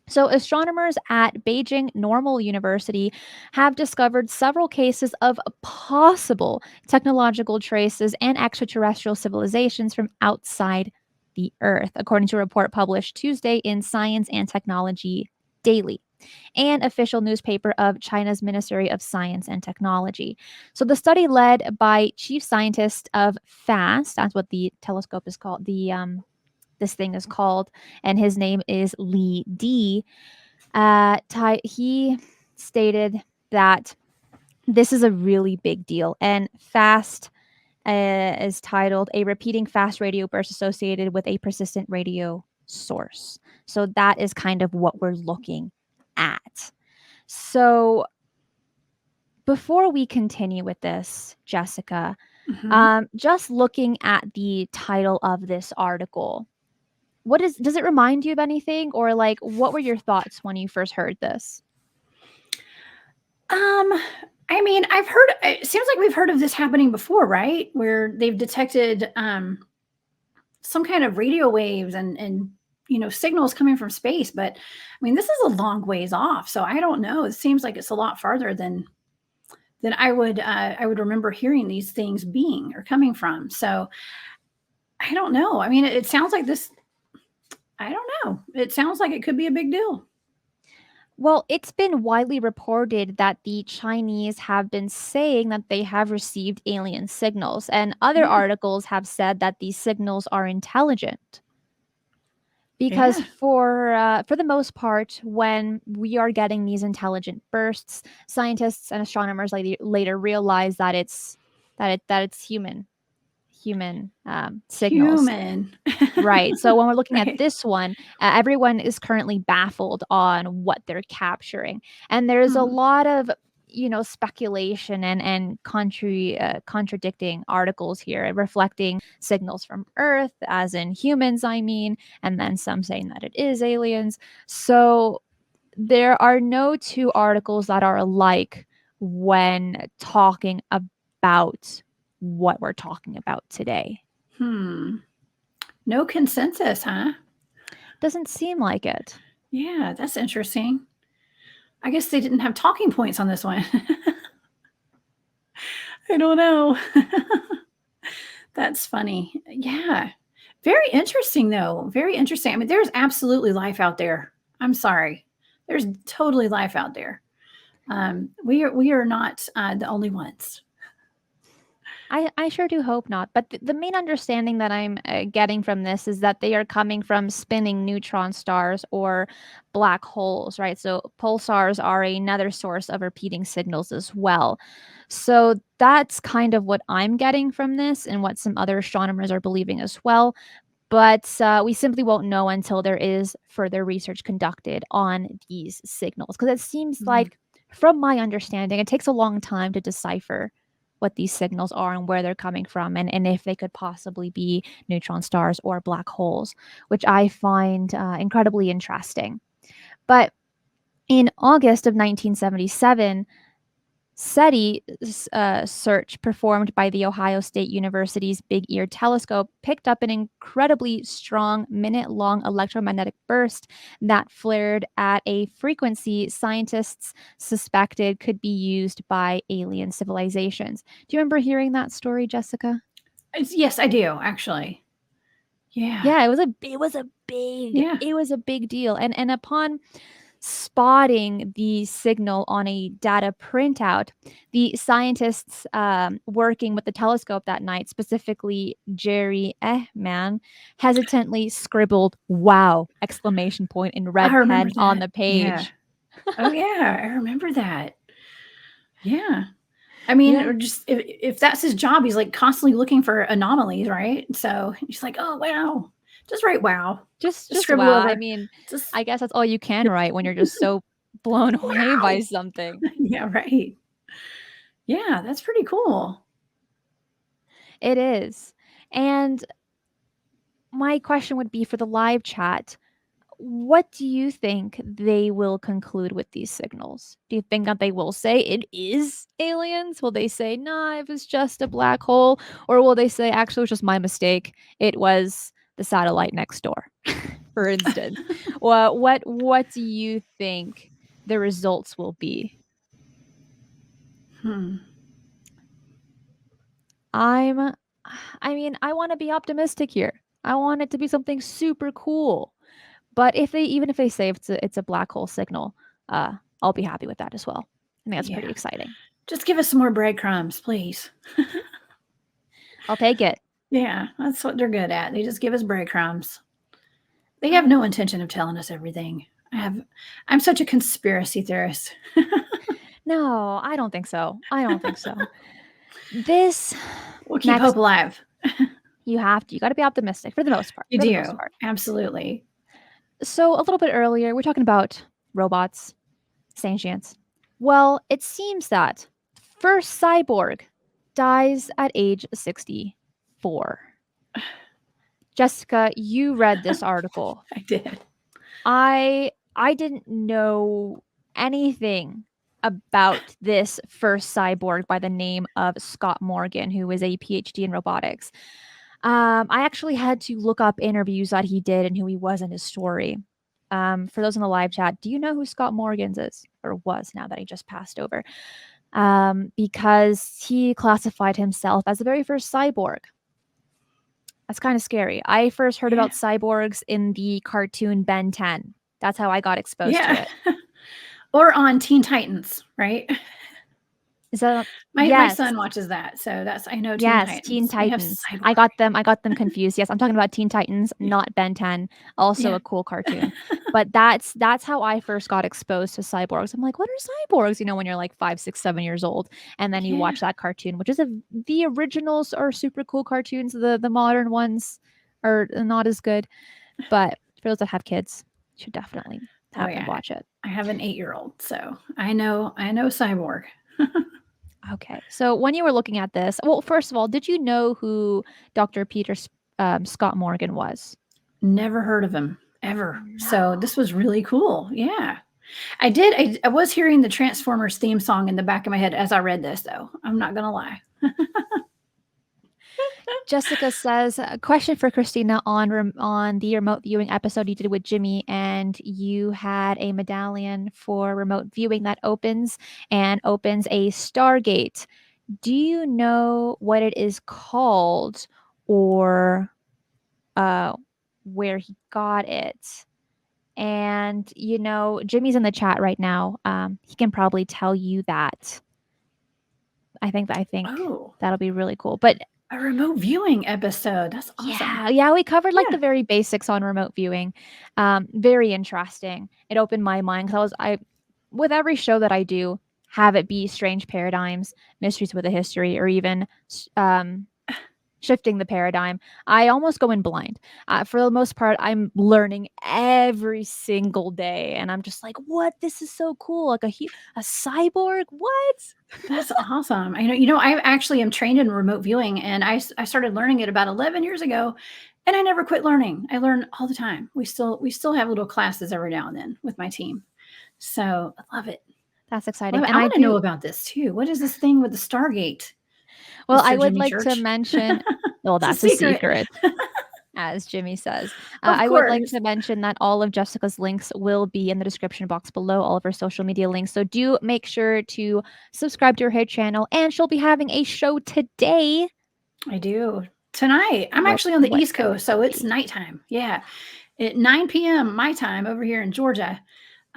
So, astronomers at Beijing Normal University have discovered several cases of possible technological traces and extraterrestrial civilizations from outside the Earth, according to a report published Tuesday in Science and Technology Daily, an official newspaper of China's Ministry of Science and Technology. So, the study led by chief scientist of FAST, that's what the telescope is called, this thing is called, and his name is Li Di. He stated that this is a really big deal, and FAST is titled "A Repeating Fast Radio Burst Associated with a Persistent Radio Source." So that is kind of what we're looking at. So before we continue with this, Jessica, Mhm. just looking at the title of this article, does it remind you of anything, or like what were your thoughts when you first heard this? Um, I mean, I've heard it seems like we've heard of this happening before, right? Where they've detected some kind of radio waves and signals coming from space, but I mean, this is a long ways off. So I don't know. It seems like it's a lot farther than I would remember hearing these things being or coming from. So I don't know. I mean, it sounds like this. I don't know. It sounds like it could be a big deal. Well, it's been widely reported that the Chinese have been saying that they have received alien signals, and other Yeah. articles have said that these signals are intelligent. Because Yeah. for the most part, when we are getting these intelligent bursts, scientists and astronomers later realize that it's human signals. Human. Right. So when we're looking at Right. this one, everyone is currently baffled on what they're capturing. And there's a Hmm. lot of, speculation and contradicting articles here, reflecting signals from Earth, as in humans, I mean, and then some saying that it is aliens. So there are no two articles that are alike when talking about what we're talking about today. Hmm. No consensus, huh? Doesn't seem like it. Yeah, that's interesting. I guess they didn't have talking points on this one. I don't know. That's funny. Yeah. Very interesting, though. Very interesting. I mean, there's absolutely life out there. I'm sorry. There's totally life out there. We are not the only ones. I sure do hope not. But the main understanding that I'm getting from this is that they are coming from spinning neutron stars or black holes, right? So pulsars are another source of repeating signals as well. So that's kind of what I'm getting from this and what some other astronomers are believing as well. But we simply won't know until there is further research conducted on these signals. Because it seems Mhm. like, from my understanding, it takes a long time to decipher what these signals are and where they're coming from, and if they could possibly be neutron stars or black holes, which I find incredibly interesting. But in August of 1977, SETI search performed by the Ohio State University's Big Ear Telescope picked up an incredibly strong minute-long electromagnetic burst that flared at a frequency scientists suspected could be used by alien civilizations. Do you remember hearing that story, Jessica? Yes, I do actually. Yeah. Yeah, Yeah. it was a big deal. And upon spotting the signal on a data printout, the scientists working with the telescope that night, specifically Jerry Ehman, hesitantly scribbled "Wow!" exclamation point in I red remember pen on that. the Yeah. page. Oh yeah, I remember that. Yeah. I mean, Yeah, or just if that's his job, he's like constantly looking for anomalies, right? So he's like, oh wow, just write wow, just just scribble wow. I over, mean, just I guess that's all you can write when you're just so blown away by wow. something. Yeah, right. Yeah, that's pretty cool. It is. And my question would be for the live chat, what do you think they will conclude with these signals? Do you think that they will say it is aliens? Will they say, nah, it was just a black hole? Or will they say, actually, it was just my mistake? It was the satellite next door, for instance. Well, what do you think the results will be? Hmm. I'm I mean, I want to be optimistic here. I want it to be something super cool. But if they even if they say it's a black hole signal, I'll be happy with that as well. I think that's pretty Yeah, exciting. just give us some more breadcrumbs, please. I'll take it. Yeah, that's what they're good at. They just give us breadcrumbs. They have Um, no intention of telling us everything. I'm such a conspiracy theorist. no, I don't think so. I don't think so. This We'll keep hope next, alive. you got to be optimistic for the most part. You For the most do. part. Absolutely. So a little bit earlier, we're talking about robots, sentience. Well, it seems that first cyborg dies at age 64. Jessica, you read this article. I did. I didn't know anything about this first cyborg by the name of Scott Morgan, who is a PhD in robotics. I actually had to look up interviews that he did and who he was in his story. For those in the live chat, do you know who Scott Morgan's is or was now that he just passed over? Because he classified himself as the very first cyborg. That's kind of scary. I first heard Yeah. about cyborgs in the cartoon Ben 10. That's how I got exposed to Yeah. it. Or on Teen Titans, right? Is that My yes. son watches that, so that's I know Teen Yes, Teen Titans. They have Titans. Cyborg. I got them confused. Yes, I'm talking about Teen Titans, Yeah. not Ben 10. Also Yeah. a cool cartoon. But that's how I first got exposed to cyborgs. I'm like, what are cyborgs? You know, when you're like 5, 6, 7 years old, and then you Yeah. watch that cartoon, which is the originals are super cool cartoons. The modern ones are not as good. But for those that have kids, you should definitely Oh have them yeah. watch it. I have an 8-year-old, so I know Cyborg. Okay. So when you were looking at this, well, first of all, did you know who Dr. Scott Morgan was? Never heard of him ever. So No. this was really cool. Yeah. I did. I was hearing the Transformers theme song in the back of my head as I read this, though. I'm not gonna lie. Jessica says, a question for Christina on the remote viewing episode you did with Jimmy, and you had a medallion for remote viewing that opens a Stargate. Do you know what it is called, or where he got it? And Jimmy's in the chat right now. He can probably tell you that. I think Oh, that'll be really cool. But a remote viewing episode. That's awesome. yeah, we covered like Yeah. the very basics on remote viewing. Very interesting. It opened my mind because I with every show that I do, have it be strange paradigms, mysteries with a history, or even shifting the paradigm. I almost go in blind. For the most part, I'm learning every single day, and I'm just like, "What? This is so cool! Like a cyborg? What?" That's awesome. I actually am trained in remote viewing, and I started learning it about 11 years ago, and I never quit learning. I learn all the time. We still have little classes every now and then with my team. So I love it. That's Love exciting, it. and I I want to know do. about this too. What is this thing with the Stargate, Well, I Mr. would Jimmy like to Church? mention. Well, It's a that's a secret. secret. As Jimmy says. Of I would like course. to mention that all of Jessica's links will be in the description box below, all of her social media links. So do make sure to subscribe to her channel, and she'll be having a show today. I do. Tonight. I'm What actually on the what East could Coast, that so it's be? nighttime. Yeah. At 9 p.m. my time over here in Georgia.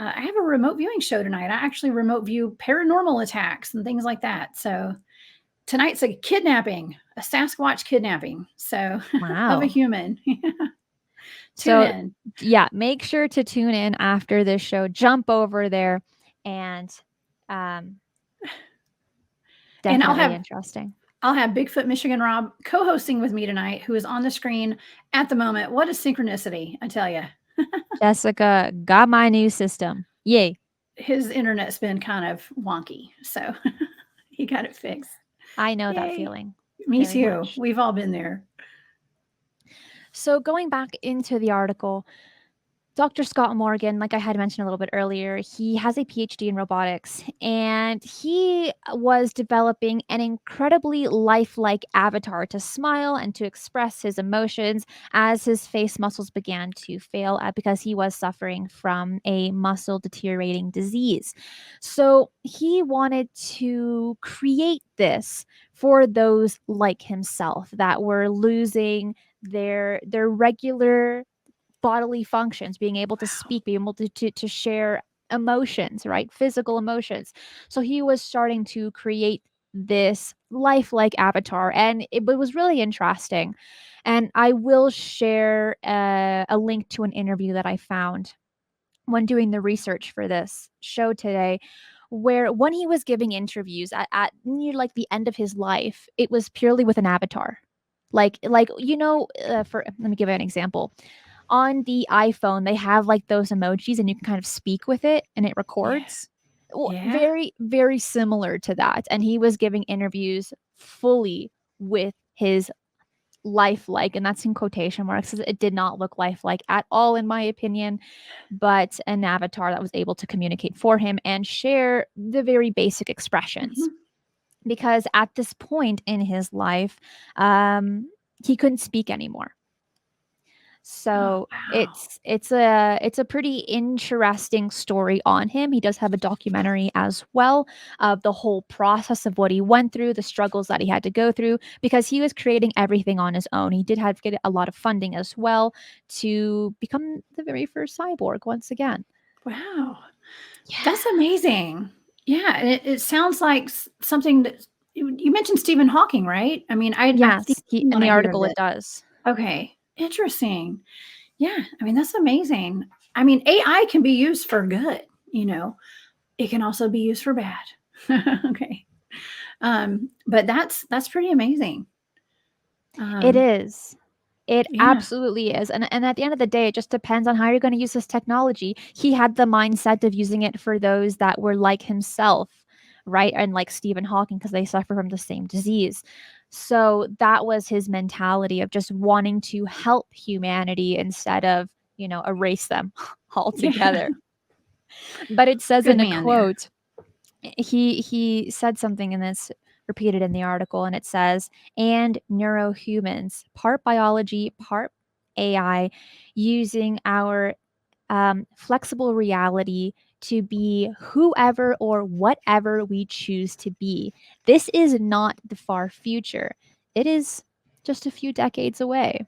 I have a remote viewing show tonight. I actually remote view paranormal attacks and things like that. So tonight's a kidnapping, a Sasquatch kidnapping. So of a Wow. human. Tune So in. yeah, make sure to tune in after this show. Jump over there, and um, And I'll definitely have interesting. I'll have Bigfoot Michigan Rob co-hosting with me tonight, who is on the screen at the moment. What a synchronicity, I tell you. Jessica got my new system. Yay. His internet's been kind of wonky, so he got it fixed. I know that Yay. feeling Me very too. much. We've all been there. So going back into the article, Dr. Scott Morgan, like I had mentioned a little bit earlier, he has a PhD in robotics, and he was developing an incredibly lifelike avatar to smile and to express his emotions as his face muscles began to fail because he was suffering from a muscle deteriorating disease. So he wanted to create this for those like himself that were losing their regular bodily functions, being able to Wow. speak, being able to share emotions, right? Physical emotions. So he was starting to create this lifelike avatar, and it was really interesting. And I will share a link to an interview that I found when doing the research for this show today, where when he was giving interviews at near like the end of his life, it was purely with an avatar. For let me give you an example. On the iPhone, they have like those emojis, and you can kind of speak with it and it Yeah. records. Well, Yeah. very, very similar to that. And he was giving interviews fully with his lifelike, and that's in quotation marks, 'cause it did not look lifelike at all, in my opinion, but an avatar that was able to communicate for him and share the very basic expressions. Mhm. Because at this point in his life, he couldn't speak anymore. Oh, So wow. it's a pretty interesting story on him. He does have a documentary as well of the whole process of what he went through, the struggles that he had to go through, because he was creating everything on his own. He did have to get a lot of funding as well to become the very first cyborg once again. Wow. Yeah. That's amazing. Yeah. And it sounds like something that you mentioned Stephen Hawking, right? I mean, I think Yes, he in when the I hear of article this. it does. Okay. Interesting. Yeah. I mean, that's amazing. I mean, AI can be used for good, you know, it can also be used for bad. Okay. But that's pretty amazing. It Um, is. It yeah. absolutely is, and at the end of the day, it just depends on how you're gonna use this technology. He had the mindset of using it for those that were like himself, right? And like Stephen Hawking, because they suffer from the same disease. So that was his mentality of just wanting to help humanity instead of, erase them Yeah. altogether. But it says Good in a man there. quote, he said something in this repeated in the article, and it says, and neurohumans, part biology, part AI, using our flexible reality to be whoever or whatever we choose to be. This is not the far future. It is just a few decades away.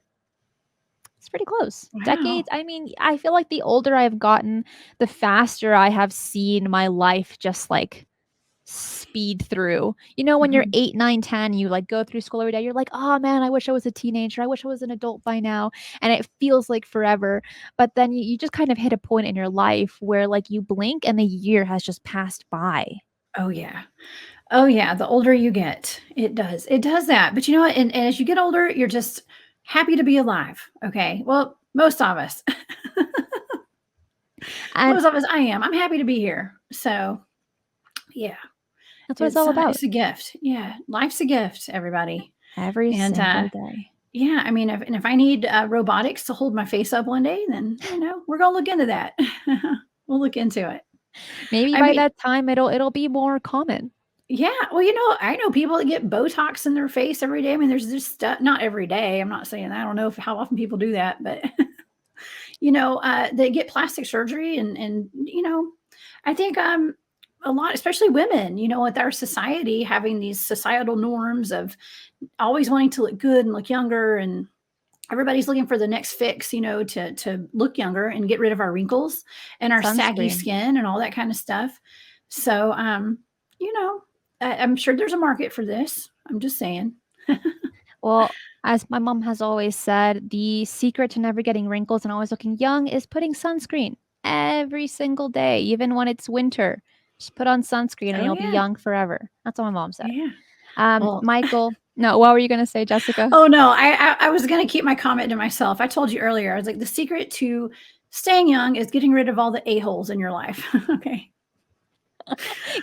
It's pretty close. Wow. Decades. I mean, I feel like the older I've gotten, the faster I have seen my life just like speed through. You know, when you're Mhm. 8, 9, 10, you like go through school every day. You're like, oh man, I wish I was a teenager. I wish I was an adult by now. And it feels like forever. But then you just kind of hit a point in your life where like you blink and the year has just passed by. Oh, yeah. Oh, yeah, the older you get, it does. It does that, but you know what? And as you get older, you're just happy to be alive, okay? Well, most of us. And Most of us, I am. I'm happy to be here. So, yeah, that's what it's all about it's a gift. Yeah, life's a gift, everybody. every And, single day. yeah, I mean, if I need, robotics to hold my face up one day, then, we're gonna look into that. We'll look into it. Maybe I by mean, that time it'll be more common. yeah, well, I know people that get Botox in their face every day. I mean, there's just stuff, not every day. I'm not saying that. I don't know how often people do that, but they get plastic surgery, and I think a lot, especially women, with our society having these societal norms of always wanting to look good and look younger, and everybody's looking for the next fix, to look younger and get rid of our wrinkles and our saggy Sunscreen. skin and all that kind of stuff. So, you know, I'm sure there's a market for this. I'm just saying. Well, as my mom has always said, the secret to never getting wrinkles and always looking young is putting sunscreen every single day, even when it's winter. Just put on sunscreen and Oh you'll be yeah, young forever. That's what my mom said. yeah. Well, Michael, no, what were you gonna say, Jessica? oh no, I was gonna keep my comment to myself. I told you earlier. I was like, the secret to staying young is getting rid of all the a-holes in your life. Okay.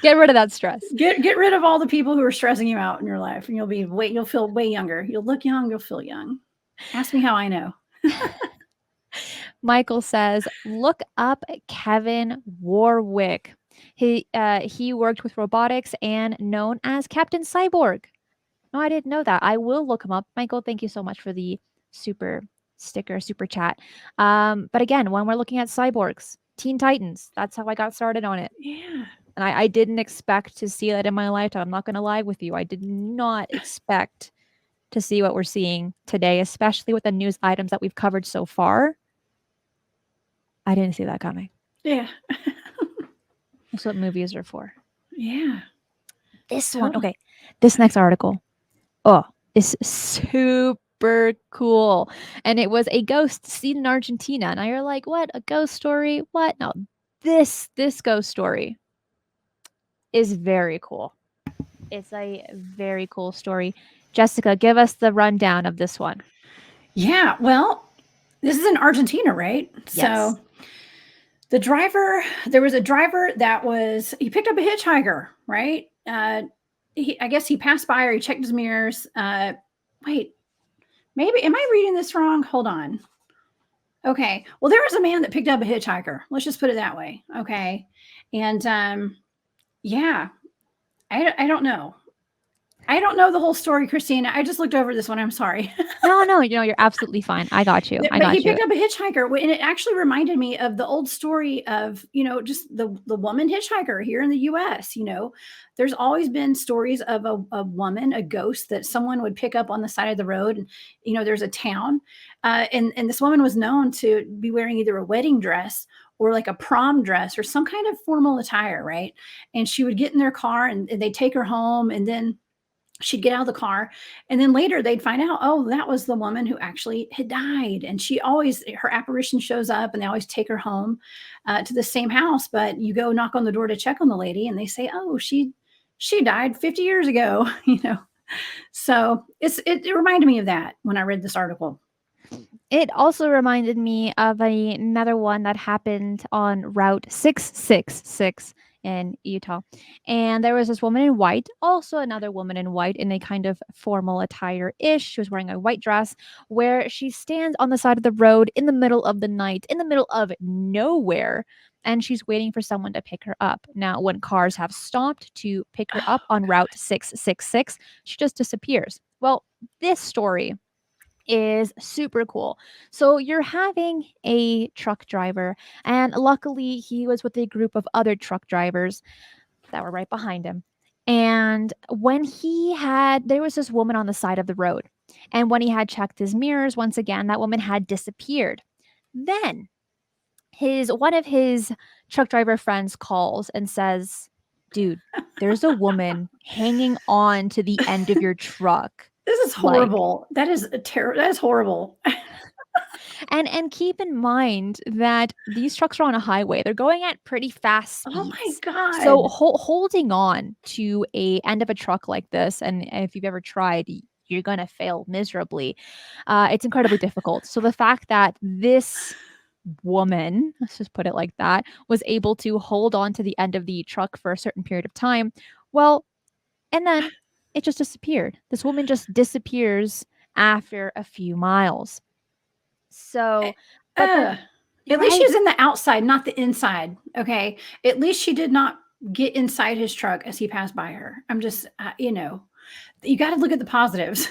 Get rid of that stress. Get rid of all the people who are stressing you out in your life, and you'll feel way younger. You'll look young, you'll feel young. Ask me how I know. Michael says, look up Kevin Warwick. He worked with robotics and known as Captain Cyborg. No, I didn't know that. I will look him up. Michael, thank you so much for the super sticker, super chat. But again, when we're looking at cyborgs, Teen Titans, that's how I got started on it. Yeah. And I didn't expect to see that in my lifetime. I'm not going to lie with you. I did not expect to see what we're seeing today, especially with the news items that we've covered so far. I didn't see that coming. Yeah. That's what movies are for. Yeah. This one, Totally. okay. This next article, oh, is super cool. And it was a ghost seen in Argentina. Now you're like, what? A ghost story? What? No, this ghost story is very cool. It's a very cool story. Jessica, give us the rundown of this one. Yeah. Well, this is in Argentina, right? Yes. So there was a driver he picked up a hitchhiker, right? I guess he passed by, or he checked his mirrors. Wait, maybe, am I reading this wrong? Hold on. Okay. Well, there was a man that picked up a hitchhiker. Let's just put it that way. Okay. And yeah, I don't know. I don't know the whole story, Christina. I just looked over this one. I'm sorry. No, you're absolutely fine. I got you. I But he got you. picked up a hitchhiker, and it actually reminded me of the old story of, just the woman hitchhiker here in the US. There's always been stories of a woman, a ghost that someone would pick up on the side of the road. And, there's a town, and this woman was known to be wearing either a wedding dress or like a prom dress or some kind of formal attire, right? And she would get in their car, and they'd take her home, and then she'd get out of the car, and then later they'd find out, oh, that was the woman who actually had died. And her apparition shows up, and they always take her home to the same house. But you go knock on the door to check on the lady, and they say, oh, she died 50 years ago. So it reminded me of that when I read this article. It also reminded me of another one that happened on Route 666 in Utah. And there was this woman in white, also another woman in white in a kind of formal attire-ish. She was wearing a white dress, where she stands on the side of the road in the middle of the night, in the middle of nowhere. and she's waiting for someone to pick her up. Now, when cars have stopped to pick her up on Route 666, she just disappears. Well, this story is super cool. So you're having a truck driver, and luckily he was with a group of other truck drivers that were right behind him. And there was this woman on the side of the road. And when he had checked his mirrors once again, that woman had disappeared. Then one of his truck driver friends calls and says, "Dude, there's a woman hanging on to the end of your truck." This is Like, horrible. That is that is horrible. and keep in mind that these trucks are on a highway. They're going at pretty fast Oh my speeds. So God. holding on to a end of a truck like this, and if you've ever tried, you're gonna fail miserably. It's incredibly difficult. So the fact that this woman, let's just put it like that, was able to hold on to the end of the truck for a certain period of time, well, and then it just disappeared. This woman just disappears after a few miles. So, but then, Ugh. At least she right? was in the outside, not the inside. Okay. At least she did not get inside his truck as he passed by her. I'm just, you got to look at the positives.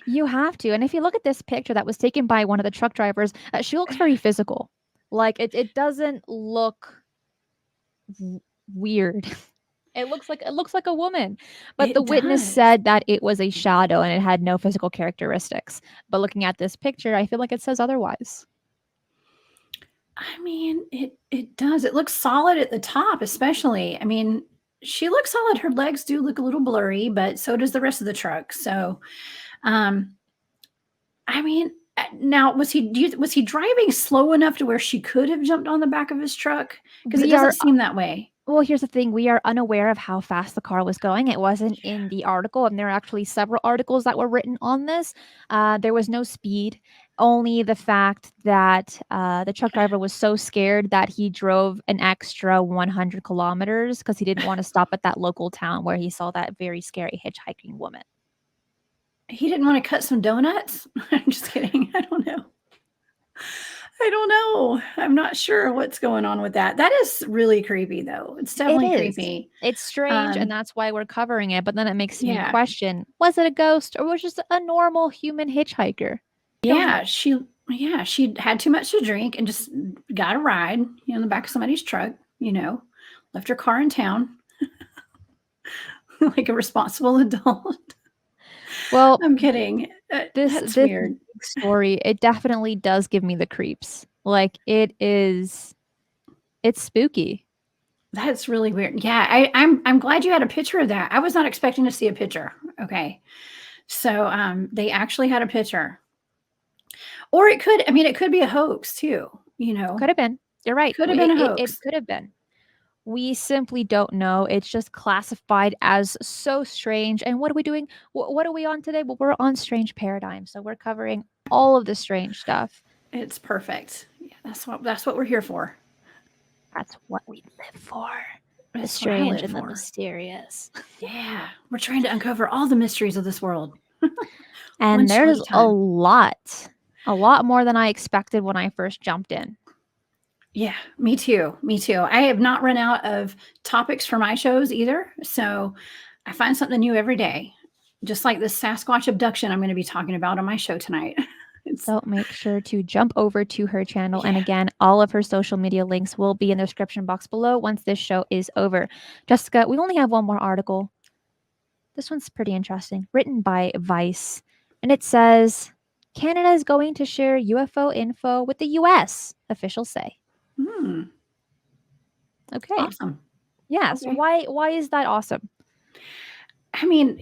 You have to. And if you look at this picture that was taken by one of the truck drivers, she looks very physical. Like it doesn't look weird. It looks like a woman. But the It witness does. said that it was a shadow and it had no physical characteristics. But looking at this picture, I feel like it says otherwise. I mean, it does. It looks solid at the top, especially. I mean, she looks solid. Her legs do look a little blurry, but so does the rest of the truck. So, um, I mean, now was he driving slow enough to where she could have jumped on the back of his truck? Because it We doesn't are seem that way. Well, here's the thing. We are unaware of how fast the car was going. It wasn't Yeah. in the article, and there are actually several articles that were written on this. There was no speed, only the fact that the truck driver was so scared that he drove an extra 100 kilometers because he didn't want to stop at that local town where he saw that very scary hitchhiking woman. He didn't want to cut some donuts? I'm just kidding. I don't know. I don't know. I'm not sure what's going on with that. That is really creepy, though. It's It definitely is. creepy. It's strange, and Um, that's why we're covering it. But then it makes me yeah. question: was it a ghost or was it just a normal human hitchhiker? Don't know. She had too much to drink and just got a ride, in the back of somebody's truck, left her car in town like a responsible adult. Well, I'm kidding. This That's this weird. story, it definitely does give me the creeps. Like, it's spooky. That's really weird. Yeah, I'm glad you had a picture of that. I was not expecting to see a picture. Okay. So they actually had a picture. Or it could be a hoax too, Could have been. You're right. Could have been It a it it hoax. could have been. We simply don't know. It's just classified as so strange. And what are we doing? What are we on today? Well, we're on Strange Paradigm, so we're covering all of the strange stuff. It's perfect. Yeah, that's what we're here for. That's what we live for. The That's what I strange live and the for. mysterious. Yeah, we're trying to uncover all the mysteries of this world. One And show at there's a time. a lot more than I expected when I first jumped in. Yeah, me too. Me too. I have not run out of topics for my shows either. So I find something new every day. Just like this Sasquatch abduction I'm going to be talking about on my show tonight. It's So make sure to jump over to her channel. And yeah. again, all of her social media links will be in the description box below once this show is over. Jessica, we only have one more article. This one's pretty interesting, written by Vyze. And it says Canada is going to share UFO info with the US, officials say. Hmm. Okay. Awesome. Yes. Okay. Why is that awesome? I mean,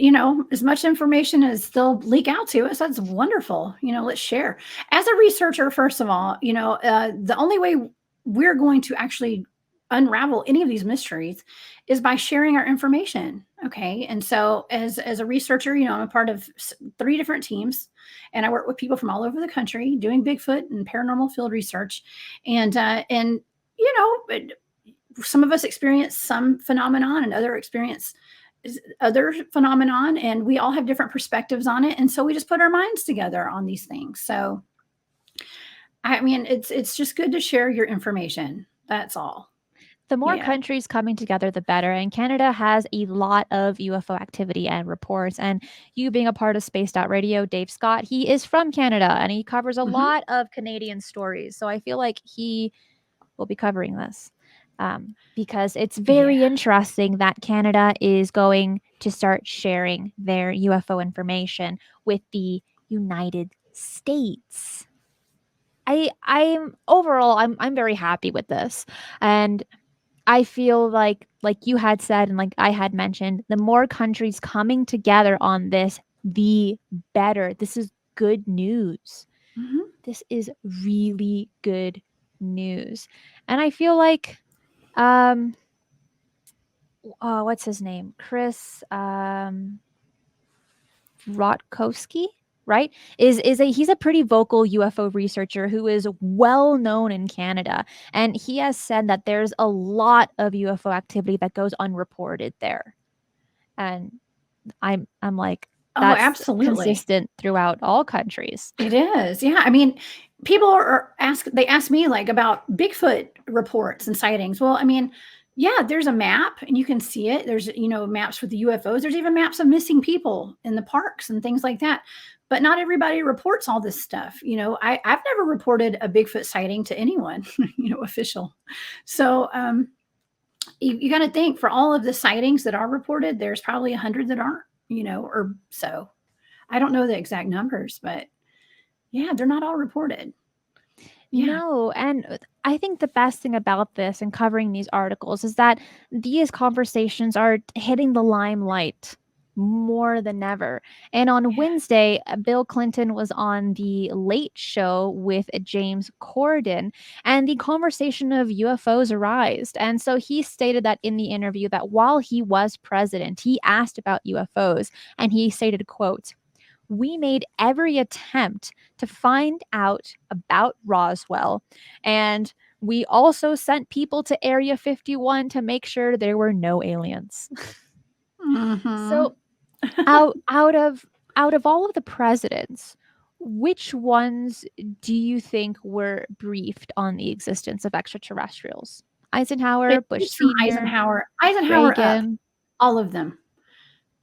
as much information as they'll leak out to us, that's wonderful. Let's share. As a researcher, first of all, the only way we're going to actually unravel any of these mysteries is by sharing our information. Okay. And so as a researcher, I'm a part of 3 different teams, and I work with people from all over the country doing Bigfoot and paranormal field research. And some of us experience some phenomenon and other phenomenon, and we all have different perspectives on it, and so we just put our minds together on these things. So I mean, it's just good to share your information. That's all. The more Yeah. countries coming together, the better. And Canada has a lot of UFO activity and reports. And you being a part of Spaced Out Radio, Dave Scott, he is from Canada and he covers a Mhm. lot of Canadian stories. So I feel like he will be covering this because it's Yeah. very interesting that Canada is going to start sharing their UFO information with the United States. I'm overall I'm very happy with this. And I feel like you had said and like I had mentioned, the more countries coming together on this, the better. This is good news. Mhm. This is really good news. And I feel like um what's his name? Chris Rotkowski, right? Is a he's a pretty vocal UFO researcher who is well known in Canada, and he has said that there's a lot of UFO activity that goes unreported there. And I'm like Oh, that's absolutely. consistent throughout all countries. It is. Yeah. I mean, people they ask me like about Bigfoot reports and sightings. Well, I mean, yeah, there's a map and you can see it. There's, maps with the UFOs. There's even maps of missing people in the parks and things like that. But not everybody reports all this stuff. I've never reported a Bigfoot sighting to anyone, official. So you got to think for all of the sightings that are reported, there's probably 100 that aren't, or so. I don't know the exact numbers, but yeah, they're not all reported. Yeah. No, and I think the best thing about this and covering these articles is that these conversations are hitting the limelight more than ever. And on Yeah. Wednesday, Bill Clinton was on the Late Show with James Corden, and the conversation of UFOs arose. And so he stated that in the interview that while he was president, he asked about UFOs, and he stated, quote, "We made every attempt to find out about Roswell. And we also sent people to Area 51 to make sure there were no aliens." Mhm. So out of all of the presidents, which ones do you think were briefed on the existence of extraterrestrials? Eisenhower, Bush It's from Sr., Eisenhower up. Reagan, All of them.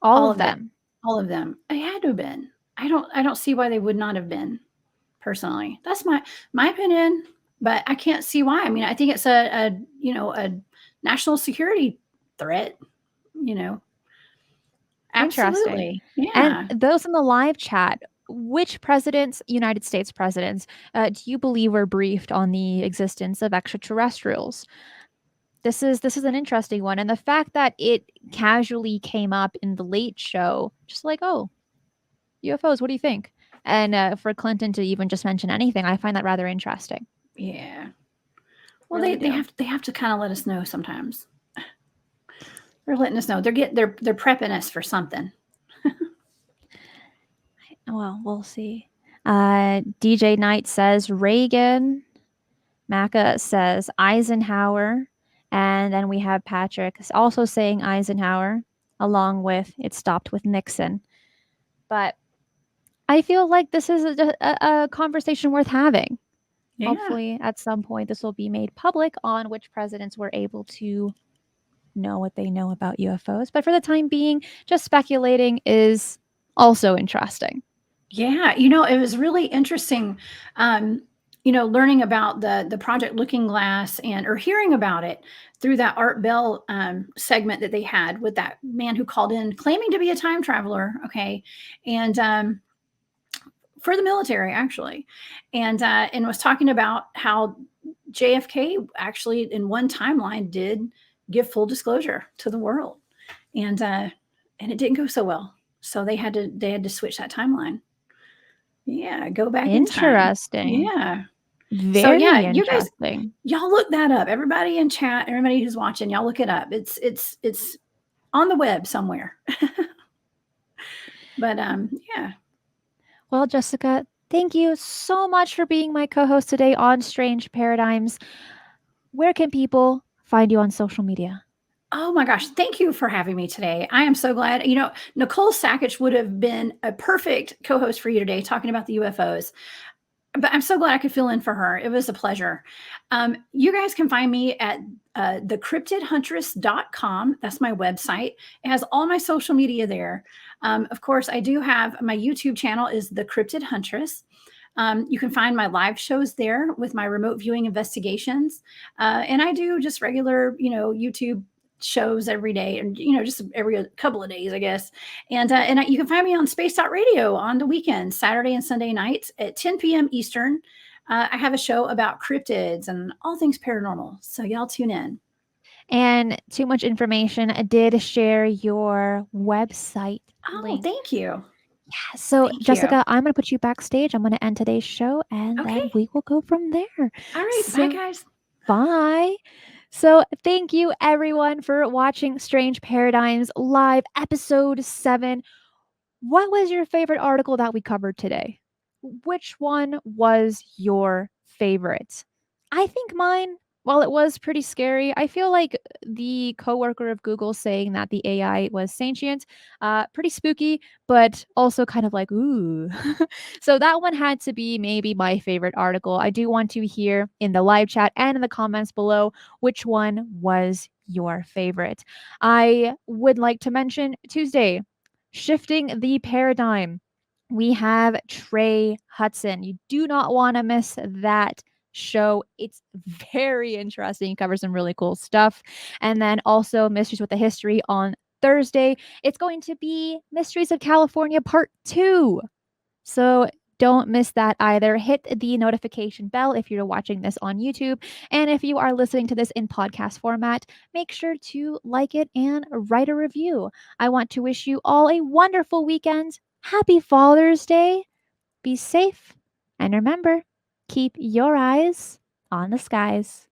all All of of them. them. All of them. They had to have been. I don't see why they would not have been, personally. That's my opinion, but I can't see why. I mean, I think it's a national security threat, you know. Interesting. Absolutely. And Yeah. those in the live chat, which presidents, United States presidents, do you believe were briefed on the existence of extraterrestrials? This is an interesting one, and the fact that it casually came up in the Late Show, just like, oh, UFOs, what do you think? And for Clinton to even just mention anything, I find that rather interesting. Yeah. Well, Really they do. have to kind of let us know sometimes. They're letting us know. They're prepping us for something. Well, we'll see. DJ Knight says Reagan. Maka says Eisenhower. And then we have Patrick also saying Eisenhower, along with it stopped with Nixon. But I feel like this is a conversation worth having. Yeah. Hopefully, at some point, this will be made public on which presidents were able to know what they know about UFOs. But for the time being, just speculating is also interesting. Yeah, it was really interesting, learning about the Project Looking Glass or hearing about it through that Art Bell segment that they had with that man who called in claiming to be a time traveler. Okay, and for the military actually, and was talking about how JFK actually in one timeline did give full disclosure to the world, and it didn't go so well. So they had to switch that timeline. Yeah, go back in time. Interesting. Yeah. So yeah, Very you guys, interesting. y'all look that up. Everybody in chat, everybody who's watching, y'all look it up. It's on the web somewhere. But yeah. Well, Jessica, thank you so much for being my co host today on Strange Paradigms. Where can people find you on social media? Oh my gosh, thank you for having me today. I am so glad. Nicole Sackich would have been a perfect co-host for you today talking about the UFOs. But I'm so glad I could fill in for her. It was a pleasure. You guys can find me at thecryptidhuntress.com. That's my website. It has all my social media there. Of course, I do have my YouTube channel is The Cryptid Huntress. You can find my live shows there with my remote viewing investigations. And I do just regular, YouTube shows every day, and just every couple of days, I guess. And you can find me on Space Out Radio on the weekends, Saturday and Sunday nights at 10 p.m. Eastern. I have a show about cryptids and all things paranormal, so y'all tune in. And too much information. I did share your website Oh, link. thank you. So, Thank you. Jessica, I'm going to put you backstage. I'm going to end today's show, and Okay. then we will go from there. All right. Bye, guys. Bye. So, thank you everyone for watching Strange Paradigms Live, episode 7. What was your favorite article that we covered today? Which one was your favorite? I think mine, while it was pretty scary, I feel like the coworker of Google saying that the AI was sentient, pretty spooky, but also kind of like, ooh. So that one had to be maybe my favorite article. I do want to hear in the live chat and in the comments below which one was your favorite. I would like to mention Tuesday, shifting the paradigm. We have Trey Hudson. You do not want to miss that show. It's very interesting. He covers some really cool stuff. And then also Mysteries with the History on Thursday. It's going to be Mysteries of California Part 2. So don't miss that either. Hit the notification bell if you're watching this on YouTube. And if you are listening to this in podcast format, make sure to like it and write a review. I want to wish you all a wonderful weekend. Happy Father's Day. Be safe. And remember, keep your eyes on the skies.